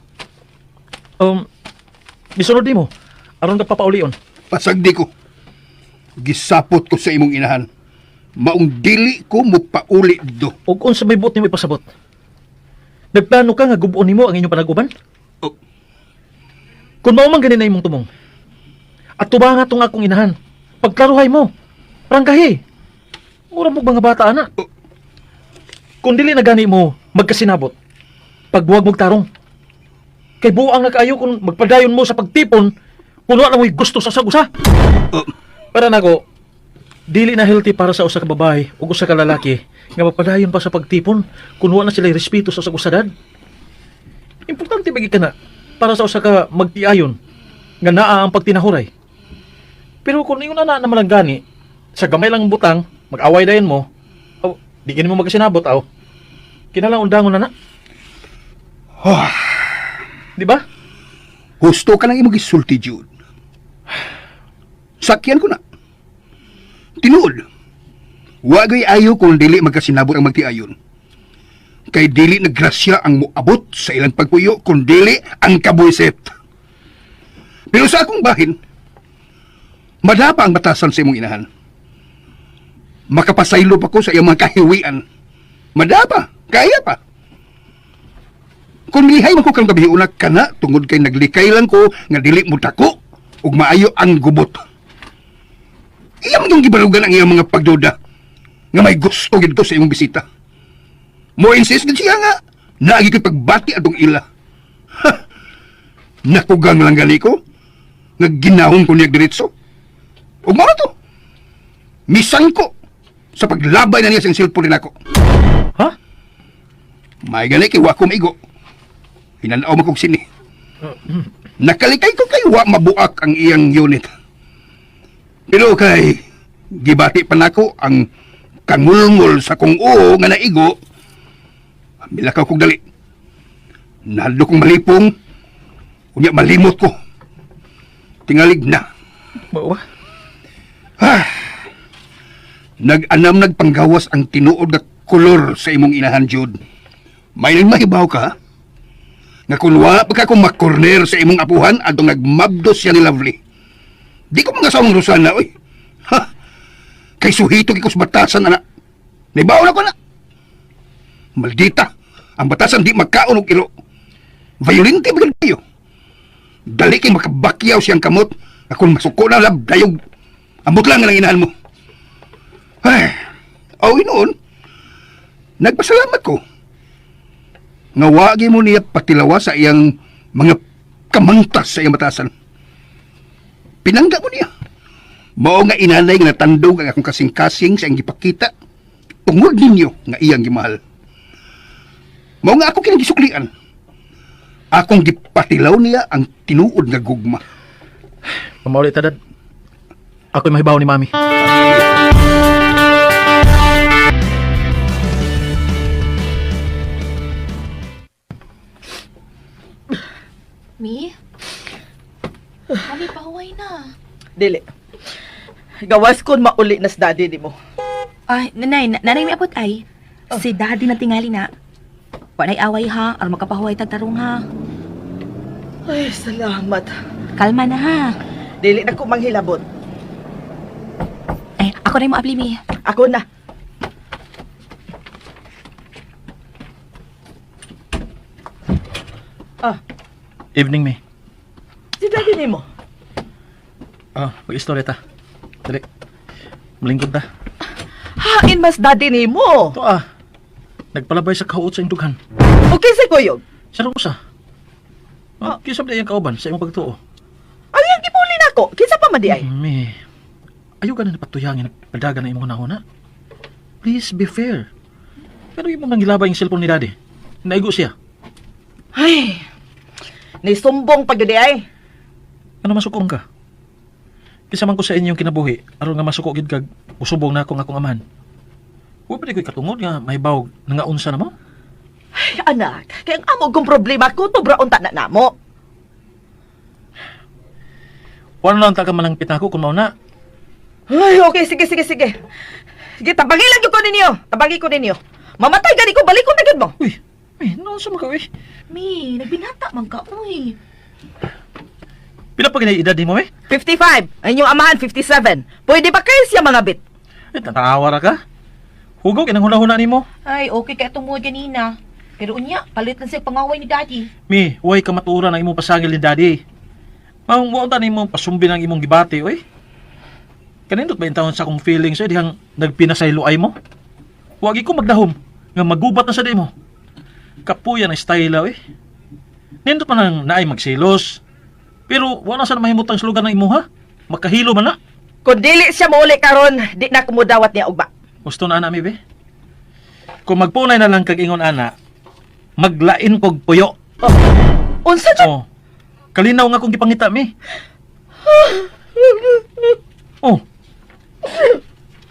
Misunod mo. Aron ka papaulion. Pasagdi ko. Gisapot ko sa imong inahan. Maong dili ko mupauli do. O kung sa may buot nimo ipasabot. Nagplano ka nga gubuon nimo ang inyong panaguban? Oh. Kung mao man ganin na imong tumong. At tuba nga tong akong inahan. Pagklaruhay mo. Prangkahi. Mura mo mga bata, ana. Oh. Kung dili na gani mo, magkasinabot. Pagbuwag mong tarong. Kay buang na kaayo kung magpadayon mo sa pagtipon, puno na mo'y gusto sa sagusa. Oh. Para nako, dili na healthy para sa usa ka babae o usa ka lalaki nga magpadayon pa sa pagtipon kung wala na sila respeto sa sagusadad. Importante bagi ka na para sa usa ka magtiayon nga naa ang pagtinahuray. Pero kung ingon na naman lang gani, sa gamay lang butang, mag-away dayon mo, oh, di gini mo magkasinabot, aw. Kinalang undangon na na. Di ba? Gusto ka lang imong gisulti, Jude. Sakyan ko na. Tinuod. Wagay ayo kung dili magkasinabot ang magtiayon. Kay dili naggrasya ang muabot sa ilang pagpuyo kung dili ang kabuiset. Pero sa akong bahin, madapa ang batasan sa imong inahan. Makapasaylo pa ko sa iyang mga kahiwian. Madapa, kaya pa. Kung lihay man ko kang gabiuna kana tungod kay naglikay lang ko nga dili mo tako ug maayo ang gubot. Iyang yung gibalugan ang iyang mga pagduda nga may gusto gid ko sa imong bisita. Mo insist gid siya nga naagi ko'y pagbati atong ila. Ha! Nakugang lang gali ko nga ginahon ko niya diretso. Ug mao to. Misang ko sa paglabay na niya sa cellphone nako. Ha? May gali kay wa ko maigo. Hinanaw mo kong sini. Nakalikay ko kay wa mabuak ang iyang unit. Pero kay gibati pa nako ang kangulngol sa kung oo nga naigo. Milakaw kong dali. Naldo kong malipong. Unya malimot ko. Tingalig na. Bawa? Nag-anam nagpanggawas ang tinuod na kolor sa imong inahan, Jude. May nagmahibaw ka, nga kunwa pagka kong makorner sa imong apuhan atong nagmabdos siya ni Lovely. Di ko mga sawang Rosana, oy. Ha? Kay suhito kikos batasan, anak. Naibaw na ko na. Maldita, ang batasan di magkaon og ilo. Violente ba kayo? Dali kay makabakyaw siyang kamot, akong masuko na lab, dayog. Ambot lang nga lang inahan mo. Ay, noon, nagpasalamat ko. nga wagi mo niya patilawa sa iyang mga kamangtas sa iyang batasan. Pinangga mo niya. Mao nga inanay nga natandog ang akong kasing-kasing sa iyang gipakita tungod ninyo nga iyang gimahal. Mao nga ako kinagisuklian. Akong gipatilaw niya ang tinuod nga gugma. Pamaulit ta, Dad. Ako'y mahibaw ni Mami. Mi? Mami, pahuway na. Dili. Gawas kon mauli na sa daddy ni mo. Ay, nanay may abot ay. Si daddy na tingali na. Panay away ha, aron makapahuway tagtarong ha. Ay, salamat. Kalma na ha. Dili na ko manghilabot. Ay, ako na yung maabli, Mi. Ako na. Ah, Evening, Mi. si daddy ni mo. Mag-istorya ta. Dali. Malingkod ta. Hain mas daddy ni mo. Ito nagpalabay sa kahuot sa indughan. Okay si Kuyog. Sa Rosa. Kisab na iyang kauban sa imong pagtuo. Ay, ang gipuli na ko. Kinsa pa man di ay? Mi, ayaw ka na napatuyangin na padagan na imong hunahuna. Please be fair. Pero imong nang gilabay yung cellphone ni Daddy. Naigo siya. Ay, nisumbong pag di ay. Ano masukong ka? Kisa man ko sa inyong kinabuhi, aron nga masuko gid kag usubong na akong amahan. Wa pa di ko'y katungod nga mahibaw nga unsa na mo? Ay, anak, kaya ang amo kong problema ko, tubraon ta na namo. Wala lang ta ka malangpit ako kung mao na. Ay, okay, sige. Sige, tabagi lang ko ninyo. Tabagi ko ninyo. Mamatay gani ko, balik ko na gid mo. Uy, naon sa mga Mi, nagbinata man ka, uy. Pila pa ginay edad mo 55. Ang inyong amahan, 57. Pwede ba kayo siya mga bit? Tatawa ra ka? Hugaw kinang huna-huna nimo. Ay, okay kaya tumuod ganina. Pero unya, palit na siya pangaway ni Daddy. Mi, huwag ka matura ng imong pasangil ni Daddy. Maunta ni mo pasumbi ng imong gibati, oy. Kanindot ba yung taon sa akong feelings, oy, dihang nagpinasaylo ay mo? Huwag ko magdahom, nga magubat na sa di mo. Kapuya na style, oy. Nindot pa nang naay magsilos. Pero wala sa mahimutang slugan ng imo, ha? Makahilo man na. Kung dili siya mauli karon, di na kumudawat niya ugba. Gusto na ana, mi, be? Kung magpunay na lang kag ingon ana, maglain kog puyo. Unsa dyan? Oh. Kalinaw nga kung gipangita mi. Oh.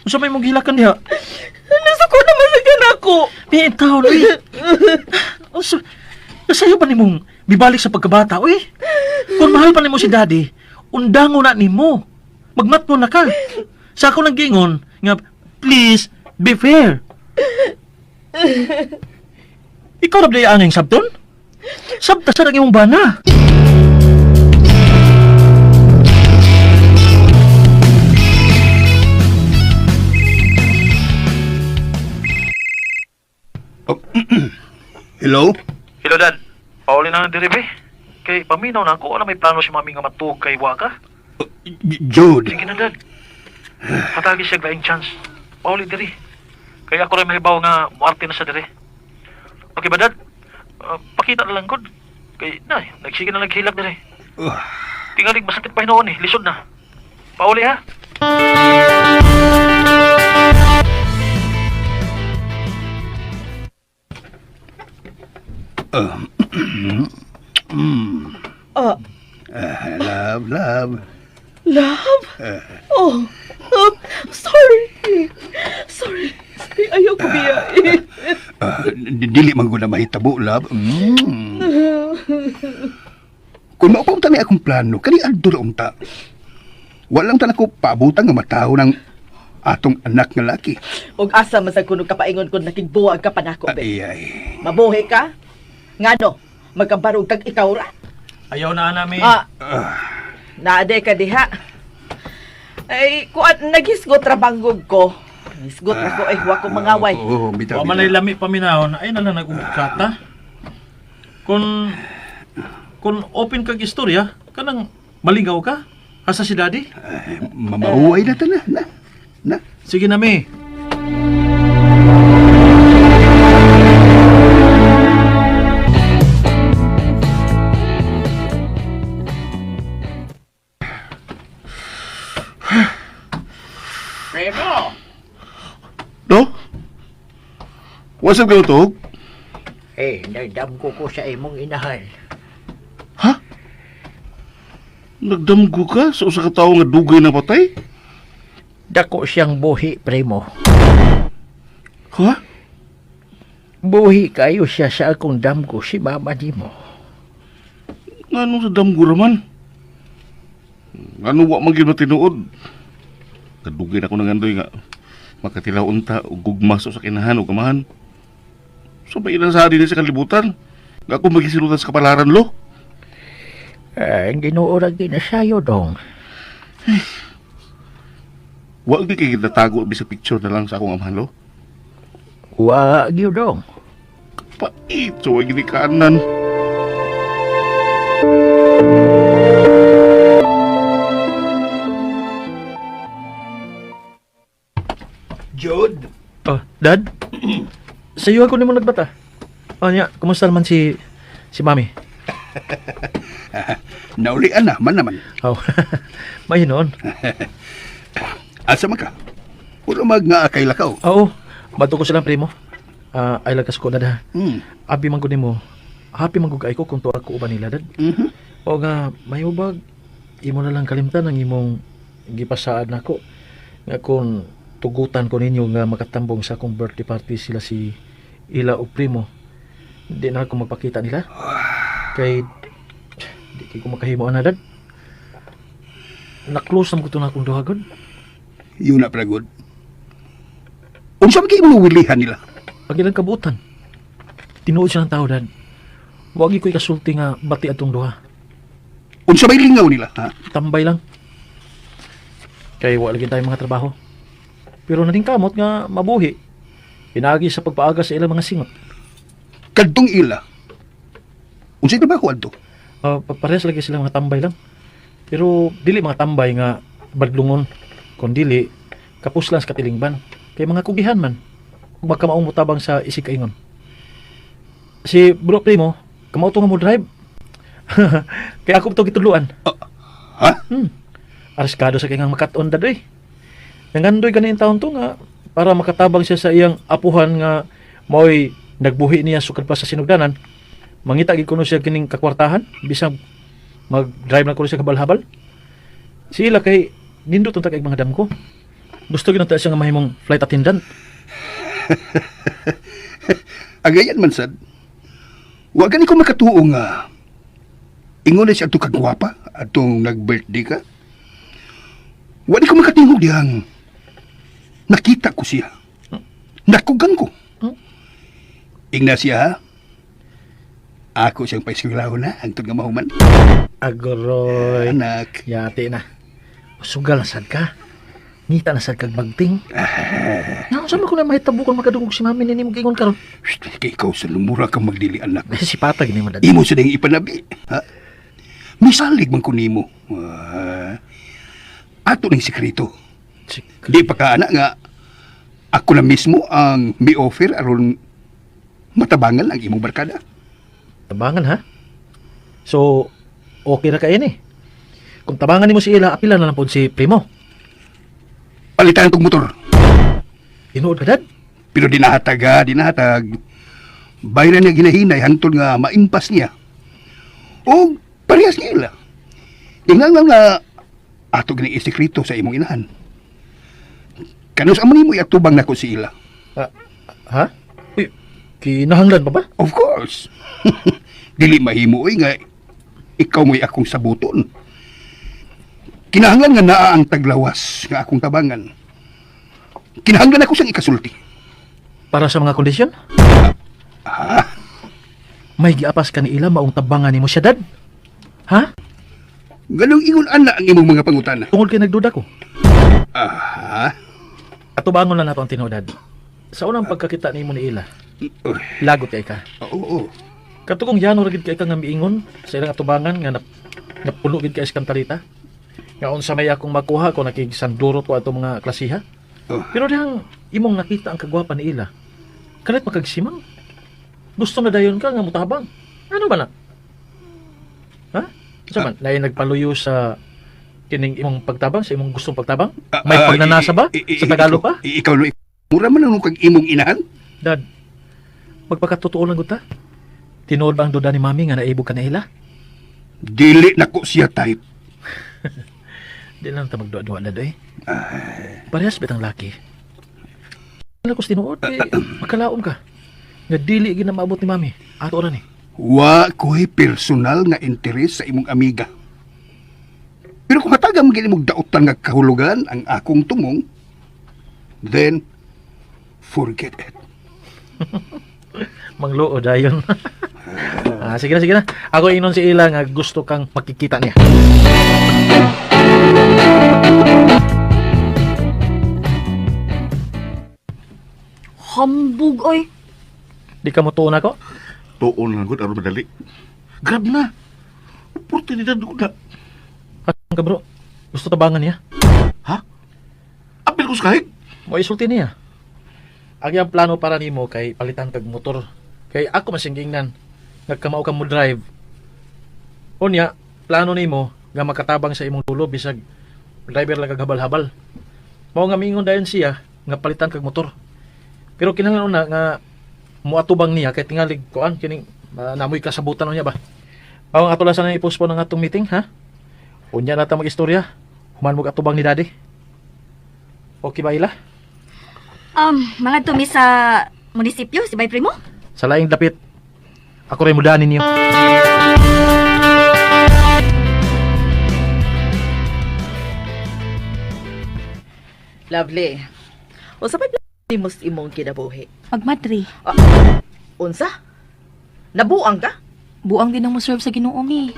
Unsa may mong gilakan diha? Nasuko naman sa ako. Ni ikaw, Luy. Unsa? Kasayo pa nimong bibalik sa pagkabata, uy. Kung mahal pa nimo si Daddy, undango na nimo. Magmat mo na ka. Sa ako nang gingon nga please be fair. Ikaw na ba ang sabton? Sabta sa nang imong bana. Hello? Hello, Dad. Pauli na diri be. Kay paminaw na ako na may plano si Mami nga matug kay Waka. Jude. Sige na, Dad. Patagi siya laing chance. Pauli diri. Kaya ako rin mahibaw nga muarte na sa diri. Okay ba, Dad? Pakita na lang gud. Kay na, nagsige na naghilak diri. Tingalig masakit pa hinoon eh. Lisod na. Pauli ha. Love, love. Love? Sorry. Sorry, ayaw ko biyain. Dili man ko na mahitabo, love. Kung maupaunta na akong plano, kani adto unta. Walang tan ako paabutan nga mataho ng atong anak nga laki. Ug asa man sa kuno kapaingon kun nakigbuwag ka pa nako, be. Ay. Mabuhi ka? Ngano? Magkabarog kag ikaw ra? Ayaw na namin. Naade ka diha. Ay, kuan naghisgot ra banggog ko. Hisgot na ko ay wa ko mangaway. Oo, bitaw. Wa man ay lami paminahon, ay na lang nag-umbukata. Kung open kag istorya, kanang maligaw ka? Asa si Daddy? Mamahuay na ta na. Sige na, Mi. Primo! No? Wasap ka utog? Nagdamko ko sa imong inahan. Nagdamgo ka sa usa ka tawo nga dugay na patay? Dako siyang buhi, primo. Ha? Buhi kayo siya sa akong damko si mama nimo. Ngano sa damgo raman? Ngano wa man gyud matinuod? Kadugay na ko nangandoy nga makatilaw unta ug gugma sa kinahan ug amahan. So ba ilang sa din sa kalibutan? Nga ako magisilutan sa kapalaran lo? Ang ginuurag din na sayo dong. Wa di kay gitatago bisag picture na lang sa akong amahan lo. Wag yun dong. Pait so ay ginikanan. Jude, Oh, Dad? Sa'yo ako nimo nagbata. Oh, niya, kumusta naman si Mami? naulian na man naman. Oh, may noon. Asa man ka? Puro mag nga kay lakaw. Oo, bato ko silang primo. Ay lagas ko na da. Hmm. Abi man ko nimo. Happy man gugay ko kung tuwa ko uban nila, Dad. Mhm. O nga, may ubag. Imo na lang kalimtan ang imong gipasaad nako. Nga kung tugutan ko ninyo nga makatambong sa akong birthday party sila si Ila o Primo. Di na ako magpakita nila. Kay di kay ko makahimo na, Dad. Na-close naman ko ito na akong duhagon. Yun na pala good. Unsa man kay imong wilihan nila? Pag ilang kabutan. Tinuod siya ng tao, Dad. Wagi ko'y kasulti nga bati atong duha. Unsa may lingaw nila, ha? Tambay lang. Kay wala lagi tayong mga trabaho. Pero nating kamot nga mabuhi. Pinagi sa pagpaaga sa ilang mga singot. Kadtong ila. Unsay trabaho adto? Parehas lagi sila mga tambay lang. Pero dili mga tambay nga badlungon. Kung dili, kapuslan sa katilingban. Kay mga kugihan man. Kung baka maong mutabang sa isig kaingon. Si Bro Primo, kamauto nga mo drive. Kaya ako ito gituluan. Ha? Ariskado sa kanyang makat-on dadoy. Nangandoy ganin taon to nga para makatabang siya sa iyang apuhan nga mao'y nagbuhi niya sukad pa sa sinugdanan. Mangita gid kuno siya kining kakwartahan bisag mag-drive na kuno siya kabalhabal. Sila kay nindot unta kay mga dam ko. Gusto gyud ta siya nga mahimong flight attendant. Agayan man sad. Wa gani ko makatuo nga. Ingon na siya ato kagwapa atong nag-birthday ka. Wa di ko makatingog diyang nakita ko siya. Nakugang ko. Ingna siya ha? Ako siyang paisilaw na hangtod nga mahuman. Agoroy. Anak. Yati na. Sugal na sad ka. Ngita na sad kag bagting. Nga, saan mo ko na mahitabukan makadungog si mami nini mo gingon karon? Kay ikaw sa lumura kang magdili anak. Si patag ni mo dad. Imo sa ding ipanabi. Ha? Misalig man ko nimo. Ato ning sekreto. Di pa ka anak nga ako na mismo ang mi-offer aron matabangan ang imong barkada. Tabangan ha? So, okay na kayo ni. Kung tabangan ni mo si Ila, apila na lang po si Primo. Palitan tong motor. Inuod ka, Dad? Pero dinahatag. Bayaran niya ginahinay hantod nga maimpas niya. O parehas niya ila. Tingnan lang nga ato gini isekreto sa imong inahan. Kanus amo nimo iatubang nako si ila. Ha? Uy, kinahanglan pa ba? Of course. Dili mahimo oy nga ikaw mo'y akong sabuton. Kinahanglan nga naa ang taglawas nga akong tabangan. Kinahanglan ako siyang ikasulti. Para sa mga kondisyon? May giapas ka ni Ila maong tabangan ni mo siya, Dad? Ha? Ganong ingon ana ang imong mga pangutana. Tungod kay nagduda ko. Ato bangon na nato ang tinuod, Dad. Sa unang pagkakita ni mo ni Ila, lagot kay ka. Oo. Katugong yano ragid kay ka nga miingon sa ilang atubangan nga napuno gid kay iskantalita. Nga unsa may akong makuha ko nakigandurot ko ato mga klasiha. Pero dihang imong nakita ang kagwapa ni Ila. Kalit makagsimang. Gusto na dayon ka nga mutabang. Ano ba na? Ha? Sa man, lain nagpaluyo sa kining imong pagtabang sa imong gustong pagtabang? May pagnanasa ba? Sa Tagalog pa? Ikaw no, mura man ang kag imong inahan? Dad, magpakatotoo lang ta. Tinuod ba ang duda ni Mami nga naibog ka na ila? Dili na ko siya type. Di lang ta magduwa-duwa na eh. Parehas bitang laki. Wala ko tinuod, magkalaom ka. Nga dili ginamaabot ni Mami. Ato ra ni. Wa ko'y personal nga interes sa imong amiga. Pero kung hatagam gini mong dautan nga kahulugan ang akong tumong, then forget it. Mangluo dayon. Sige na. Ako inon si Ila nga gusto kang makikita niya. Hambog, oy. Di ka mo tuon ako? Tuon lang gud aron madali. Grab na. Oportunidad ko na. Ano ka bro? Gusto tabangan niya? Ha? Apil ko sa kahit. Mo isulti niya. Ang yung plano para nimo kay palitan kag motor. Kay ako masinggingnan. Nagkamao ka mo drive. Unya, plano nimo nga makatabang sa imong tulo bisag driver lang kag habal-habal. Mao nga mingon dayon siya nga palitan kag motor. Pero kinahanglan una nga muatubang niya kay tingalig kuan kining namoy kasabutan niya ba. Ang atulasan na i-postpone ang atong meeting, ha? Unya na ta mag-istorya. Human mo atubang ni Daddy. Okay ba ila? Mga tumi sa munisipyo, si Bay Primo? Sa laing dapit. Ako rin mudanin niyo. Lovely. O sa paglimos imong kinabuhi. Magmadri. Unsa? Nabuang ka? Buang din ang moserve sa Ginoo mi.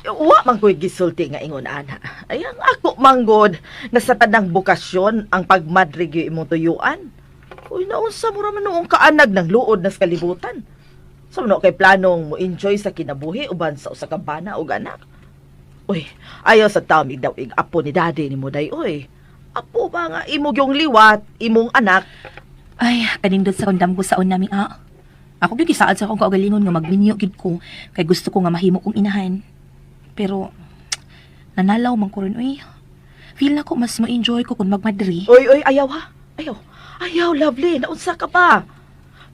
Wa man ko'y gisulti nga ingon ana. Ay ang ako manggod nga sa tanang bukasyon ang pagmadrig yung imong tuyuan. Uy, naunsa mo raman noong kaanag ng luod na sa kalibutan. Sa no kay planong mo enjoy sa kinabuhi uban sa usa ka bana ug anak. Uy, ayaw sa tamig daw ig apo ni daddy ni mo day oy. Apo ba nga imong yung liwat, imong anak. Ay, kanindot sa kondam ko sa unami Ako gyud gisaad sa akong kaugalingon nga magminyo gid ko kay gusto ko nga mahimo kong inahan. Pero nanalaw man ko rin uy. Feel na ko mas ma-enjoy ko kung magmadri. Oy, ayaw ha. Ayaw, lovely. Naunsa ka pa.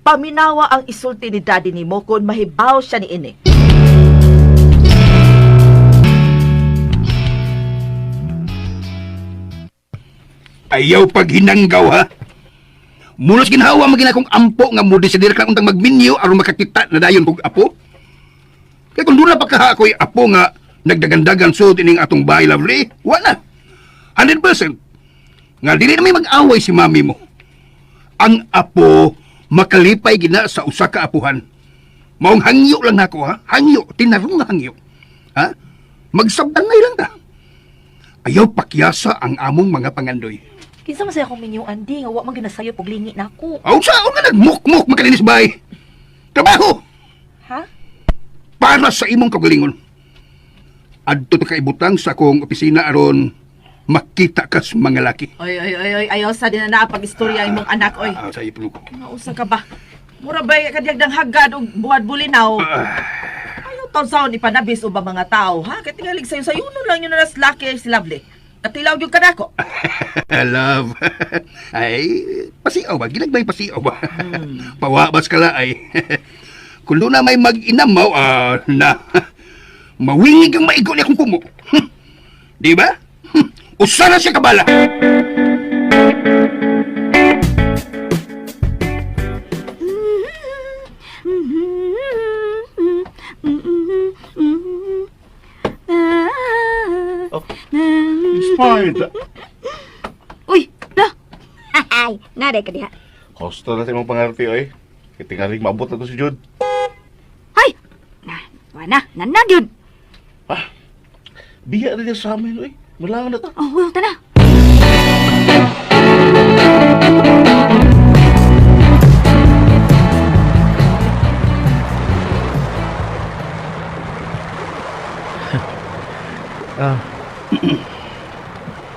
Paminawa ang isulti ni daddy ni mo kung mahibaw siya ni ini. Ayaw pag hinanggaw ha. Mulos ginhawa magina kong ampo nga mo desider ka untang magminyo aron makakita na dayon kog apo. Kaya kung dula pa ka ako'y apo nga nagdagandagan sud ining atong bahay lovely, wala. 100%. Nga dili na may mag-away si mami mo. Ang apo makalipay gina sa usa ka apuhan. Maong hangyo lang ako ha. Hangyo, tinarong nga hangyo. Ha? Magsabdangay lang ta. Ayaw pakyasa ang among mga pangandoy. Kinsa man saya akong minyo andi nga wa man ginasayo pag lingi nako. Aw sa nga nagmuk-muk makalinis bay. Trabaho Ha? para sa imong kagalingon. Adto ta kay butang sa akong opisina aron makita ka sa mga laki. Oy, ayaw sa din na pag-istorya imong anak, oy. Sa ipon ko. Nausa ka ba? Mura ba kadyag ng hagad o buwad bulinaw? Ayaw taon saon ipanabis o ba mga tao, ha? Kaya tingalig sa'yo, sayuno lang yun na nas laki si Lovely. Natilaw yung kanako. Love. Ay, pasiaw ba? Ginagbay pasiaw ba? Pawabas ka la ay. Kung doon na may mag-inamaw, na mawingig ang maigo niya kung kumo. Di ba? Usa na siya kabala. Fine. Uy, na! Ay, naday ka diha. Hosto na sa imong pangarti, oy. Kitingaling maabot na to si Jude. Ay! Wana, nanag yun. Biya na niya sa amin, oy. Malangan na ta. Oh, well, tana.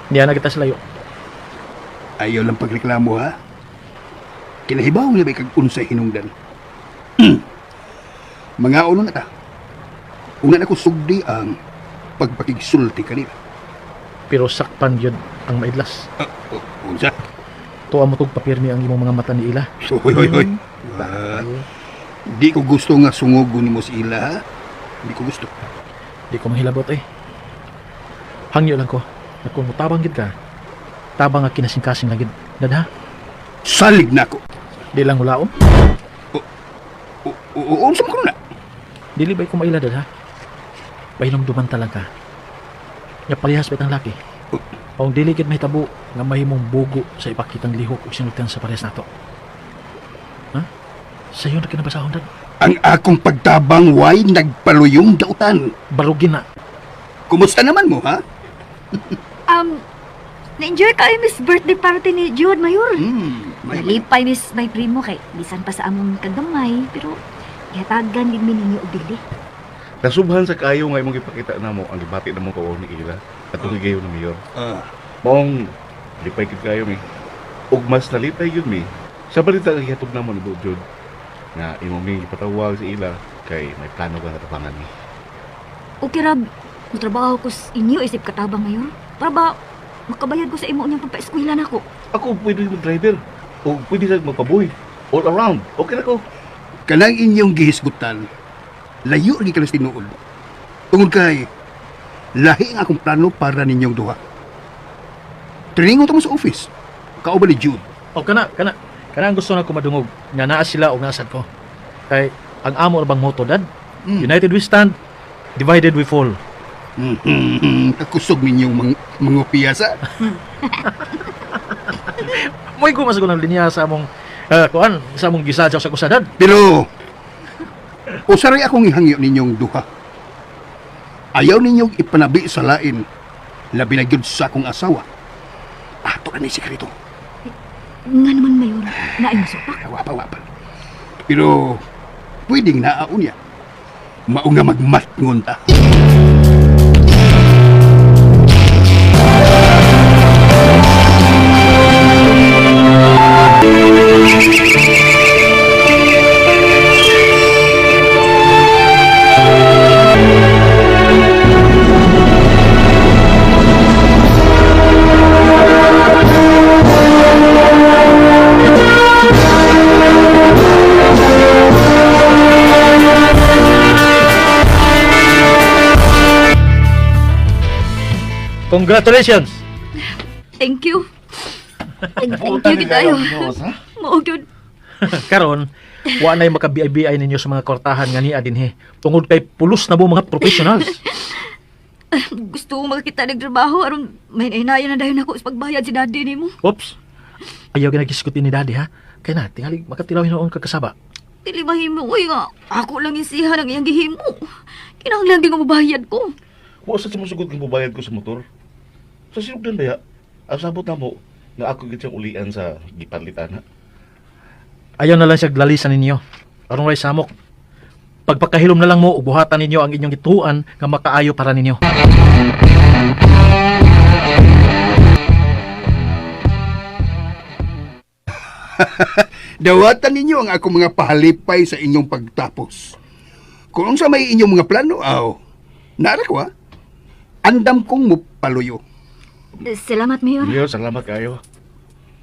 Diyan na kita sa layo. Ayaw lang pagreklamo ha. Kinahibaw na ba kag unsay hinungdan. Mga ulo na ta. Una na ko sugdi ang pagpakigsulti kanila. pero sakpan yun ang maidlas. Unsa? Tuwa mo tog papirmi ang imong mga mata ni ila. Hoy. Di ko gusto nga sungugon mo si ila, ha? Di ko gusto. Di ko mahilabot eh. Hangyo lang ko. Na kung mutabang gid ka, tabang nga kinasing-kasing lang gid. Dad ha? Salig na ako. Di lang mulaom. Unsa mo na? Dili ba ko maila dad ha? Pahinom dumantalan ka. Nga parehas ba itang laki? Kung dili gid mahitabo nga mahimong bugo sa ipakitang lihok o sinultan sa parehas nato. Ha? Sa'yo na kinabasahon dad. Ang akong pagtabang way nagpaluyong dautan. Barugin na. Kumusta naman mo, ha? Na-enjoy ka miss birthday party ni Jude, Mayor. May Nalipay miss may primo kay bisan pa sa among kagamay, pero ihatagan din mi ninyo og dili. Nasubhan sa kayo nga imong ipakita namo ang gibati namo ko ni Ila at ang gigayon na mayor. Ah, Mong lipay gid kayo mi. Ug mas nalipay gyud mi. Sa balita nga gihatod namo ni Jud nga imong mi ipatawag sa Ila kay may plano ka nga tabangan ni. Okay ra, mutrabaho ko sa inyo isip katabang Mayor. Para ba makabayad ko sa imo niyang pampaeskwela nako. Ako pwede mag-driver o pwede sa magpaboy. All around. Okay na ko. kanang inyong gihisgutan, layo rin ka na tinuod. Tungod kay, lahi ang akong plano para ninyong duha. Triningon mo sa office. Kauban ni Jude. O kana ang gusto na ko madungog. Nga naa sila o nasad ko. Kay ang amo na bang motto dad? United we stand, divided we fall. Kakusog ninyong mga piyasa. Moy ko masagol ng linya sa among kuan sa among gisadyaw sa kusadad. Pero, usaray akong ihangyo ninyong duha. Ayaw ninyong ipanabi sa lain, labi na gyud sa akong asawa. Ato ka na sikreto. Nga naman Mayor, naay masupak. Wapa. Pero, pwedeng naaon niya. Maunga magmatngon ta. Congratulations! Thank you. Thank you gitayo. Mao gyud. Karon, wa nay makabiay-biay ninyo sa mga kortahan nga niya dinhi. Tungod kay pulos na mo mga professionals. Gusto ko makakita nagtrabaho aron may nainayan na dayon ako sa pagbayad si daddy nimo. Oops. Ayaw ginagiskutin ni daddy ha. Kay na tingali makatilaw hinoon kakasaba. Dili mahimo uy nga. Ako lang isiha ng iyang gihimo. Kinahanglan gyud nga mabayad ko. Wa sa sumusugod kang bubayad ko sa motor. Sa sinugdan baya, asabot na mo nga ako gid siyang ulian sa gipalitan ha. Ayaw na lang siya glalisan ninyo. Aron ray samok. Pagpakahilom na lang mo, ubuhatan ninyo ang inyong ituan nga makaayo para ninyo. Dawatan ninyo ang akong mga pahalipay sa inyong pagtapos. Kung sa may inyong mga plano, nara ko ha. Andam kong mupaluyo. Salamat Mayor. Mayor, salamat kayo.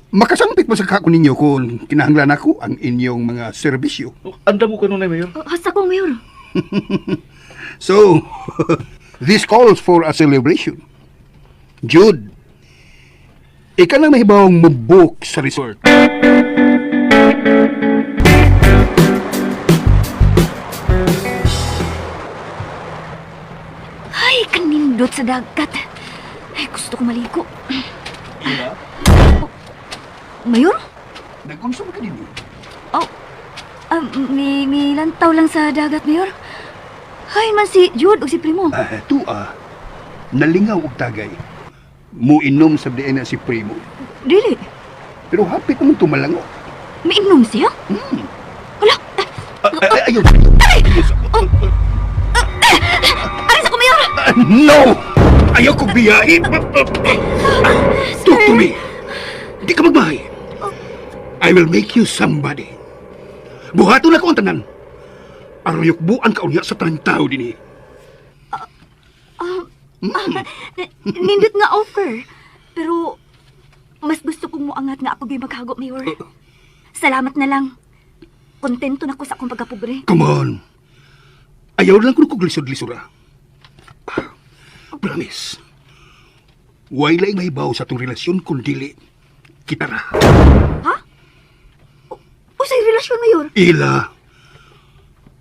Makasangpit pa sa kako ninyo kung kinahanglan ako ang inyong mga serbisyo. Anda mo kanunay, Mayor. Hasta ko Mayor. So, this calls for a celebration. Jude, ikaw lang mahibawang mabook sa resort. Ay, kanindot sa dagat. Ay, gusto ko maligo. Mayor? Nagkonsum ka din. May lantaw lang sa dagat, Mayor. Hay man si Jude o si Primo. Nalingaw og tagay. Muinom sa diyan na si Primo. Dili, Pero hapit naman tumalango. may inom siya? Wala, Ayun. alis ako, Mayor! No! Ayaw ko biyahe! Talk to me! Di ka magbahay. I will make you somebody. Buhaton na ko ang tanan. Aruyok buan ka unya sa tanang tao din eh. Nindot nga offer. Pero, mas gusto kong muangat nga ako maghagop, Mayor. Salamat na lang. Kontento na ko sa akong pagkapobre. Come on. Ayaw lang ko kong lisod-lisura. Promise. Way lang mahibaw sa itong relasyon kung dili kita ra. O sa'yo relasyon, Mayor? Ila.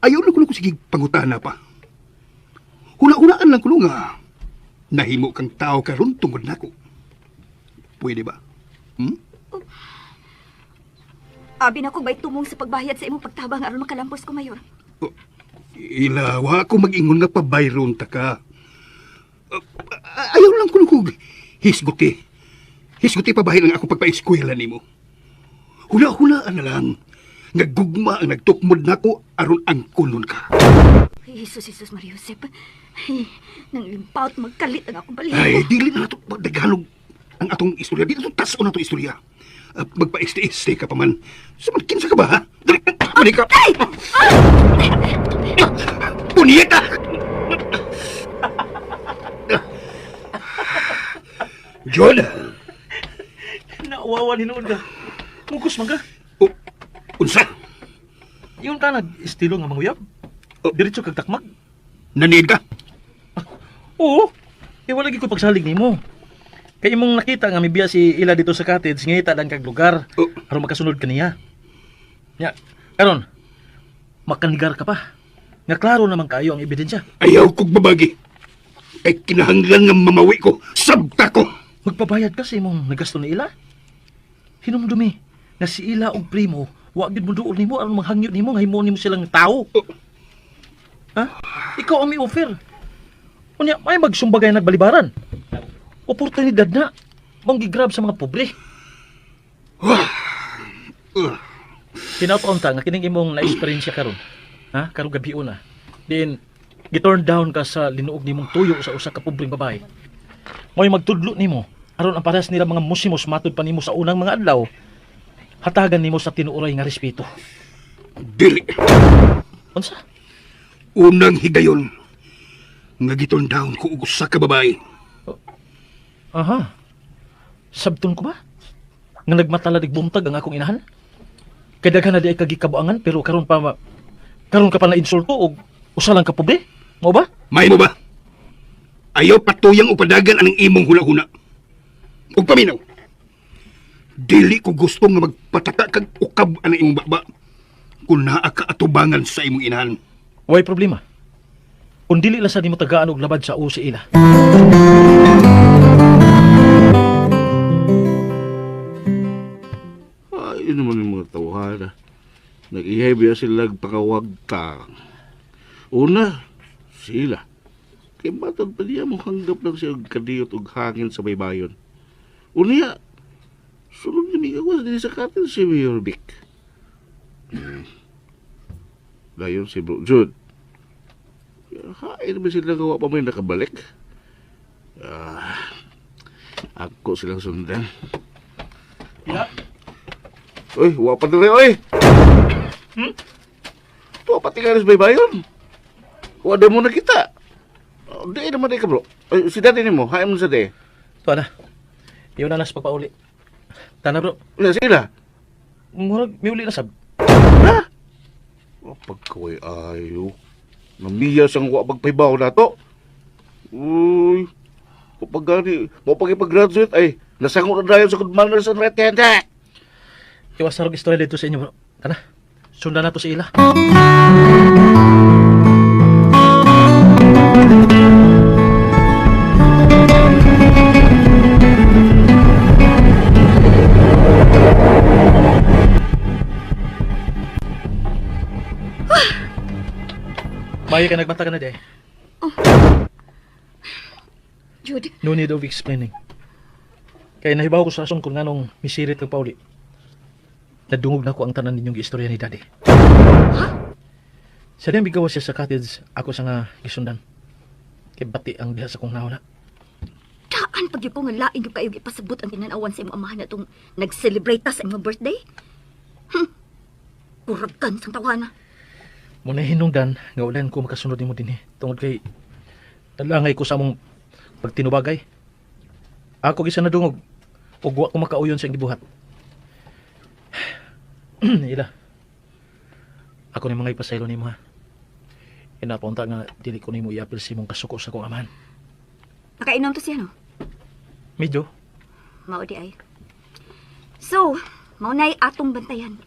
Ayaw lang ko sige pangutana pa. Hula-hulaan lang ko nga. Nahimo kang tao karon tungod nako. Pwede ba? Abi na ko ba'y tumong sa pagbayad sa imong pagtabang aron makalampos ko, Mayor? Ila, wa ako mag-ingon nga pabayron ta ka. Ayaw lang ko hisguti. Hisguti pa bahin ang ako pagpa-eskwela nimo. Hula-hulaan na lang. Naggugma ang nagtukmod nako aron ang kulon ka. Jesus Maria Josep. Ay, nang limpaut magkalit ang akong baliho. Ay, dili na ito magdagalog ang atong istorya. Dili na ito taso na itong istorya. Magpa-este-este ka pa man. Samankinsa ka ba, ha? Dali ka. Ay! Punyeta! John! Naawawa ni noon ka. Mugos man ka. Unsa? Yung ka nag-estilo nga manguyab. Diretso kag takmag. Nanid ka? Oo. Wala lagi ko pagsalig nimo. Kay imong nakita nga mibiya si ila dito sa cottage, ngita lang kag lugar. Aron makasunod kaniya. Nya, karon makanigar ka pa. Nga klaro naman kayo ang ebidensya. Ayaw kong babagi. Ay kinahanglan nga mamawi ko. Sabta ko! Magpabayad ka sa imong nagasto ni ila. Hinumdumi na si ila og primo, wa gid mo duol nimo aron manghangyo nimo nga himo nimo silang tao. Ha? Ikaw ang may offer. Unya, may magsumbagay nagbalibaran. Oportunidad na. Mong gigrab sa mga pobre. Pinataon ta nga kining imong na-experience karon. Ha? Karong gabi una. Then, giturn down ka sa linuog nimong tuyo sa usa ka pobreng babae. Mo'y magtudlo nimo. Aron ang parehas nila mga musimos matud pa nimo sa unang mga adlaw. Hatagan nimo sa tinuoray nga respeto. Dili. Unsa? Unang higayon. Nga giton down ko ug usa ka babae. Aha. Sabton ko ba? Nga nagmataladig buntag ang akong inahan? Kaya daghan na di ay kagikabuangan pero karon ka pa na insulto o usa lang ka pobre? Mo ba? May mo ba? Ayaw patuyang upadagan anang imong hula-huna. Ug paminaw. Dili ko gusto nga magpataka kag ukab anang imong baba kung naa ka atubangan sa imong inahan. Way problema. Kung dili lang sa di mo tagaan og labad sa usi ila. Yun naman yung mga tawhan. Nag-ihay biya sila pakawag ta. Una, sila. Kay matag pa niya mo hanggap lang siya kadiyot og hangin sa baybayon. Unya, sulod niya may gawas din sa katin si Mayor Vic. Dayon si Bro Jude. Hain ba sila gawa pa may nakabalik? Ako silang sundan. Ila? Uy, wapa na rin, uy! Tuwa pati ka rin sa baybayon. Wada mo na kita. Di naman di ka, bro. Ay, si dati ni mo, hain mo sa di. Tuwa na. Iyon na nas pagpauli. Tana bro. Wala sila. Murag, may uli na sab. Ha? Pagkaway ayo. Namiya siyang wapagpaybaw na to. Uy. Kapag gani, mo pag-graduate ay, nasangot na dahil sa good manners and right hand. Iwas sarog istorya dito sa inyo bro. Tana. Sundan na to sa ila. Maya ka nagbata ka na day. Jude, No need of explaining. Kaya nahibaw ko sa ason kung nganong misirit kang pauli. Nadungog na ko ang tanan ninyong istorya ni Daddy. Sa diyang bigawa siya sa cottage, ako sa nga gisundan. Kaya bati ang diha sa kong nauna. daan pag ko nga laing yung kayo ipasabot ang tinanawan sa imong amahan na itong nag-celebrate ta sa imong birthday. Kuragkan sang tawana. Muna hinungdan, nga ulan ko makasunod ni mo din eh. Tungod kay, nalangay ko sa mong Pag tinubagay, ako gisa nadungog. Ug wa ko makauyon sa gibuhat. Ila. Ako ni mga ipasaylo nimo ha. Inapunta nga dili ko nimo iapil si mong kasuko sa kong amahan. Nakainom to siya, no? Medyo. Mao di ay. So, mao nay atong bantayan.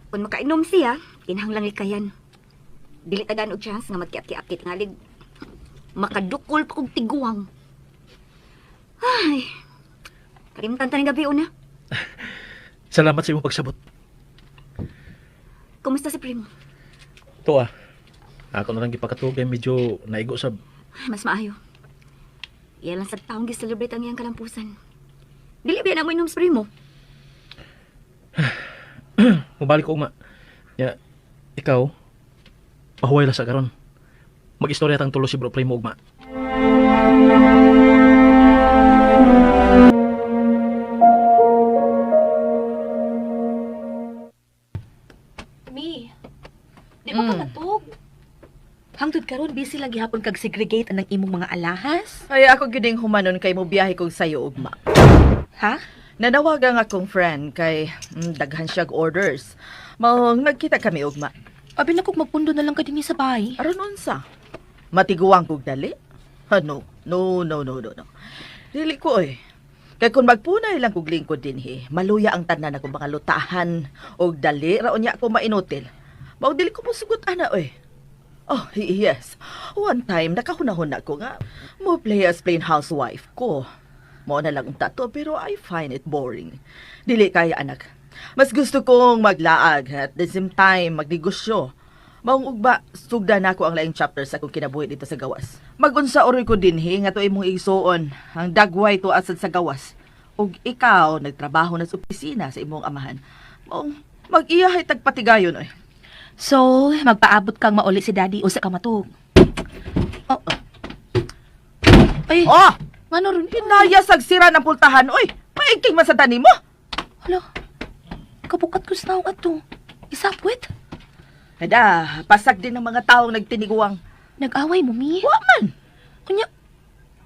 Kung makainom siya, kinahanglang likayan. Dili tagaan og chance nga magkiat-kiat ngalig makadukol pa kog tiguang. Ay. Kalimtan ta ning gabi una. Salamat sa imong pagsabot. Kumusta si Primo? To ah. Ako na lang gipakatugay medyo naigo sa Mas maayo. Iya lang sa taong gi-celebrate ang iyang kalampusan. Dili ba na mo inom sa Primo? mubalik ko ma. Ya, ikaw pahuway la sa karon. Mag-istorya tang tulo si Bro Primo ugma. Mi, di mo ka matug. Hangtod karon busy lagi hapon kag segregate ang imong mga alahas. Ay, ako giding humanon kay mo biyahe kog sayo, ugma. Ha? Nanawagan akong friend kay daghan siya og orders. Mao nagkita kami, ugma. Abi na kog magpundo na lang ka dinhi sa bahay. Aron unsa? Matiguang kog dali? No. Dili ko eh. Kay kung magpunay lang kog lingkod dinhi, maluya ang tanan akong mga lutahan og dali raon niya ako mainutil. Mao dili ko mosugot ana oy. Oh, yes. One time nakahunahon ko nga mo play as plain housewife ko. Mo na lang ang tato pero I find it boring. Dili kaya anak. Mas gusto kong maglaag at the same time magnegosyo. Maong ugba, sugda na ako ang laing chapter sa akong kinabuhi dito sa gawas. Magunsa oroy ko dinhi nga to imong igsuon, ang dagway to asad sa gawas. Ug ikaw nagtrabaho na sa opisina sa imong amahan. Maong mag-iyahay tagpatigayon oy. So, magpaabot kang mauli si daddy usa ka matug. Oh. Ay, Oh! ano ron? Inaya sagsira ng pultahan oy. Maigking man sa tani mo. Hala, kabukat ko sa taong ato. Isapwet? Kada, pasag din ng mga taong nagtiniguang. Nag-away mo, Mi? Wa man. Kunya,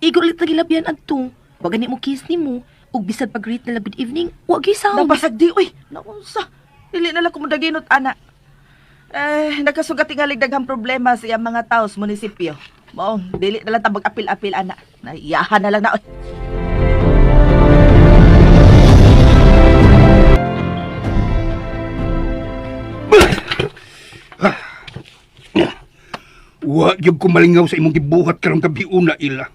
igor ulit nagilabyan adto. Wag gani mo kiss ni mo. Ug bisag pag-greet na lang good evening, wag gisaw. Napasag di oy. Naunsa. Dili na lang ko mudaginot ana. Nagkasugat tingalig daghang problema sa iyang mga tao sa munisipyo. Maong, dili na lang ta mag-apil-apil ana. Naiyahan na lang na oy. Wa gyud ko malingaw sa imong gibuhat karong gabi una ila.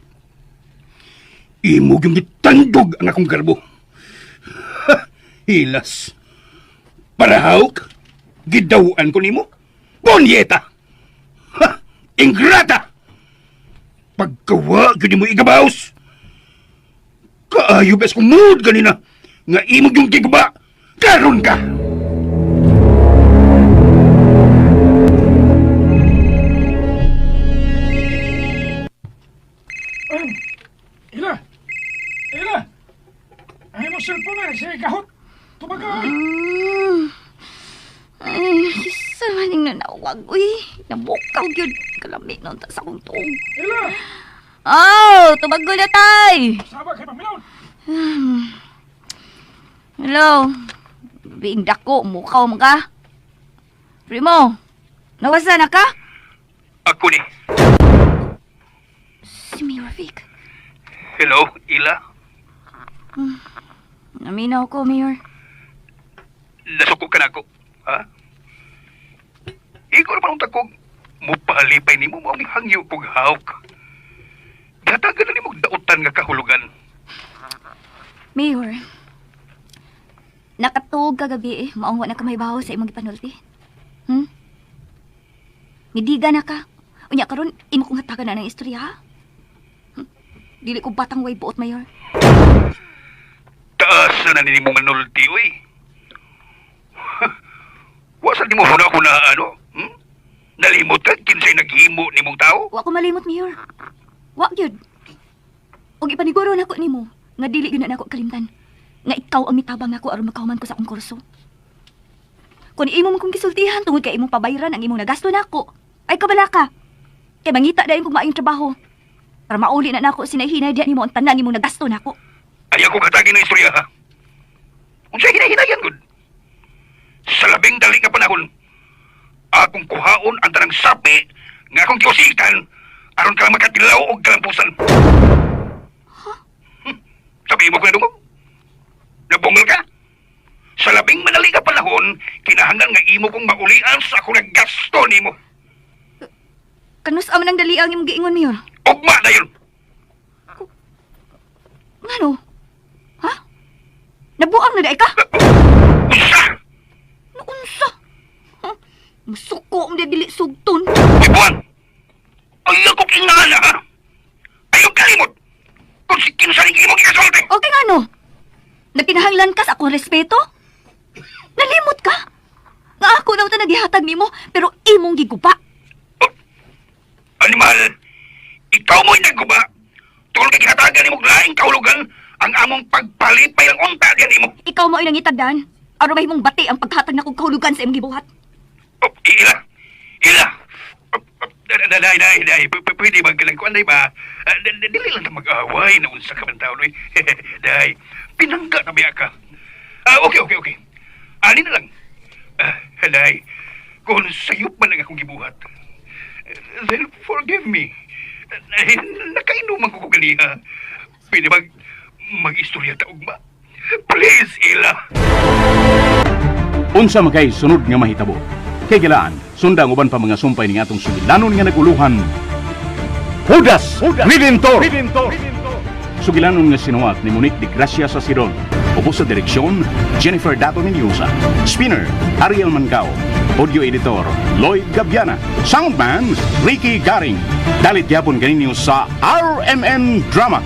Imo gyud gitandog ang akong garbo. Hilas. Parahawk. Gidawan ko nimo. Bonyeta. Ingrata. Pagkawa gyud mo igabaws. Kaayo bes ko mood ganina nga imo gyud gigaba. Karon ka. Ila! Ila! Ay mo cellphone na, siya kahot! Tumagaw! Ay, isa man yung nanawag. Uy, nabukaw yun. Kalamig na ta sa akong tuong. Ila! Oh, tumago na tay! Saba kay Pamilaon! Hello? Biing dako, mukaw mo ka? Primo, nawasa na ka? Ako ni. Si Mayor Vic. Hello, Ila. Naminaw ko, Mayor. Nasuko ka na ako. Ha? Ikaw naman ang takong mupalipay ni mo mo ang hangyo kong hawk. Datagan na ni mo dautan nga kahulugan. Mayor, nakatuog kagabi maong na ka may baho sa imong gipanulti. Midiga na ka. Unya karon imo kong hatagan na ng istorya, ha? Dili ko batang way buot, Mayor. Taas na nini mo manulti, uy. Wasa di mo huna ano? Nalimot ka, kinsay naghimo ni mong tao? Wa ko malimot, Mayor. Wa gyud. Og ipaniguro nako nimo nga dili gyud na nako kalimtan. Nga ikaw ang mitabang nako aron makahuman ko sa akong kurso. Kung imo man kong gisultihan tungod kay imong pabayran ang imong nagasto nako, ay kabala ka. Kay mangita dayon kog maayong trabaho. Para mauli na nako sinahinay diyan nimo ang tanan nimong nagasto nako. Ayaw ko katagin ng istorya, ha? Kung sa'yo hinahinayan, good. Sa labing dali nga panahon, akong kuhaon ang tanang sapi nga akong kiusikan aron ka lang makatilaw o kalampusan. Sabi mo ko na dungog? Nabungol ka? Sa labing madali nga panahon, kinahanglan nga imo kong maulian sa akong naggasto nimo. Kanus man ang dali ang imong giingon, Mayor. Ugma na yun! Ngano? Ha? Nabuang na daay ka? Usa! Naunsa? Ha? Masuko ang dili sugton. Ibuan! Ayaw ko kinala, ha? Ayaw kalimot! Kung si kinsaring imong ikasulti! Okay nga no? Nagkinahanglan ka sa akong respeto? Nalimot ka? Nga ako daw ta nagihatag nimo pero imong gigupa. Animal, ikaw mo'y nagkuba. Tulog kay hatagan ni mong laing kahulugan ang among pagpalipay ng unta diyan mo. Ikaw mo inang itagdan. Aron may mong bati ang paghatag na kong kahulugan sa imong gibuhat. Oh, ila! Ila! Day, pwede ba galangkuan, day ba? Dili lang na mag-away na unsa ka man tao, noy. Day, pinangga na biya ka. Okay. Ani na lang. Day, kung sayop man ang akong gibuhat, then forgive me. Nakainuman ko ganiha. Pwede ba mag-istorya ta ugma? Please, Ila. Unsa makay sunod nga mahitabo. Kay gilaan, sunda ang uban pa mga sumpay ni atong sugilanon nga naguluhan. Judas Redentor! Sugilanon nga sinuwat ni Monique de Gracia sa Sidon. Ubos sa direksyon, Jennifer Dato Mendoza. Spinner, Ariel Mancao. Audio editor, Lloyd Gabiana. Soundman, Ricky Garing. Dalit yapon ganinyo sa RMN Drama.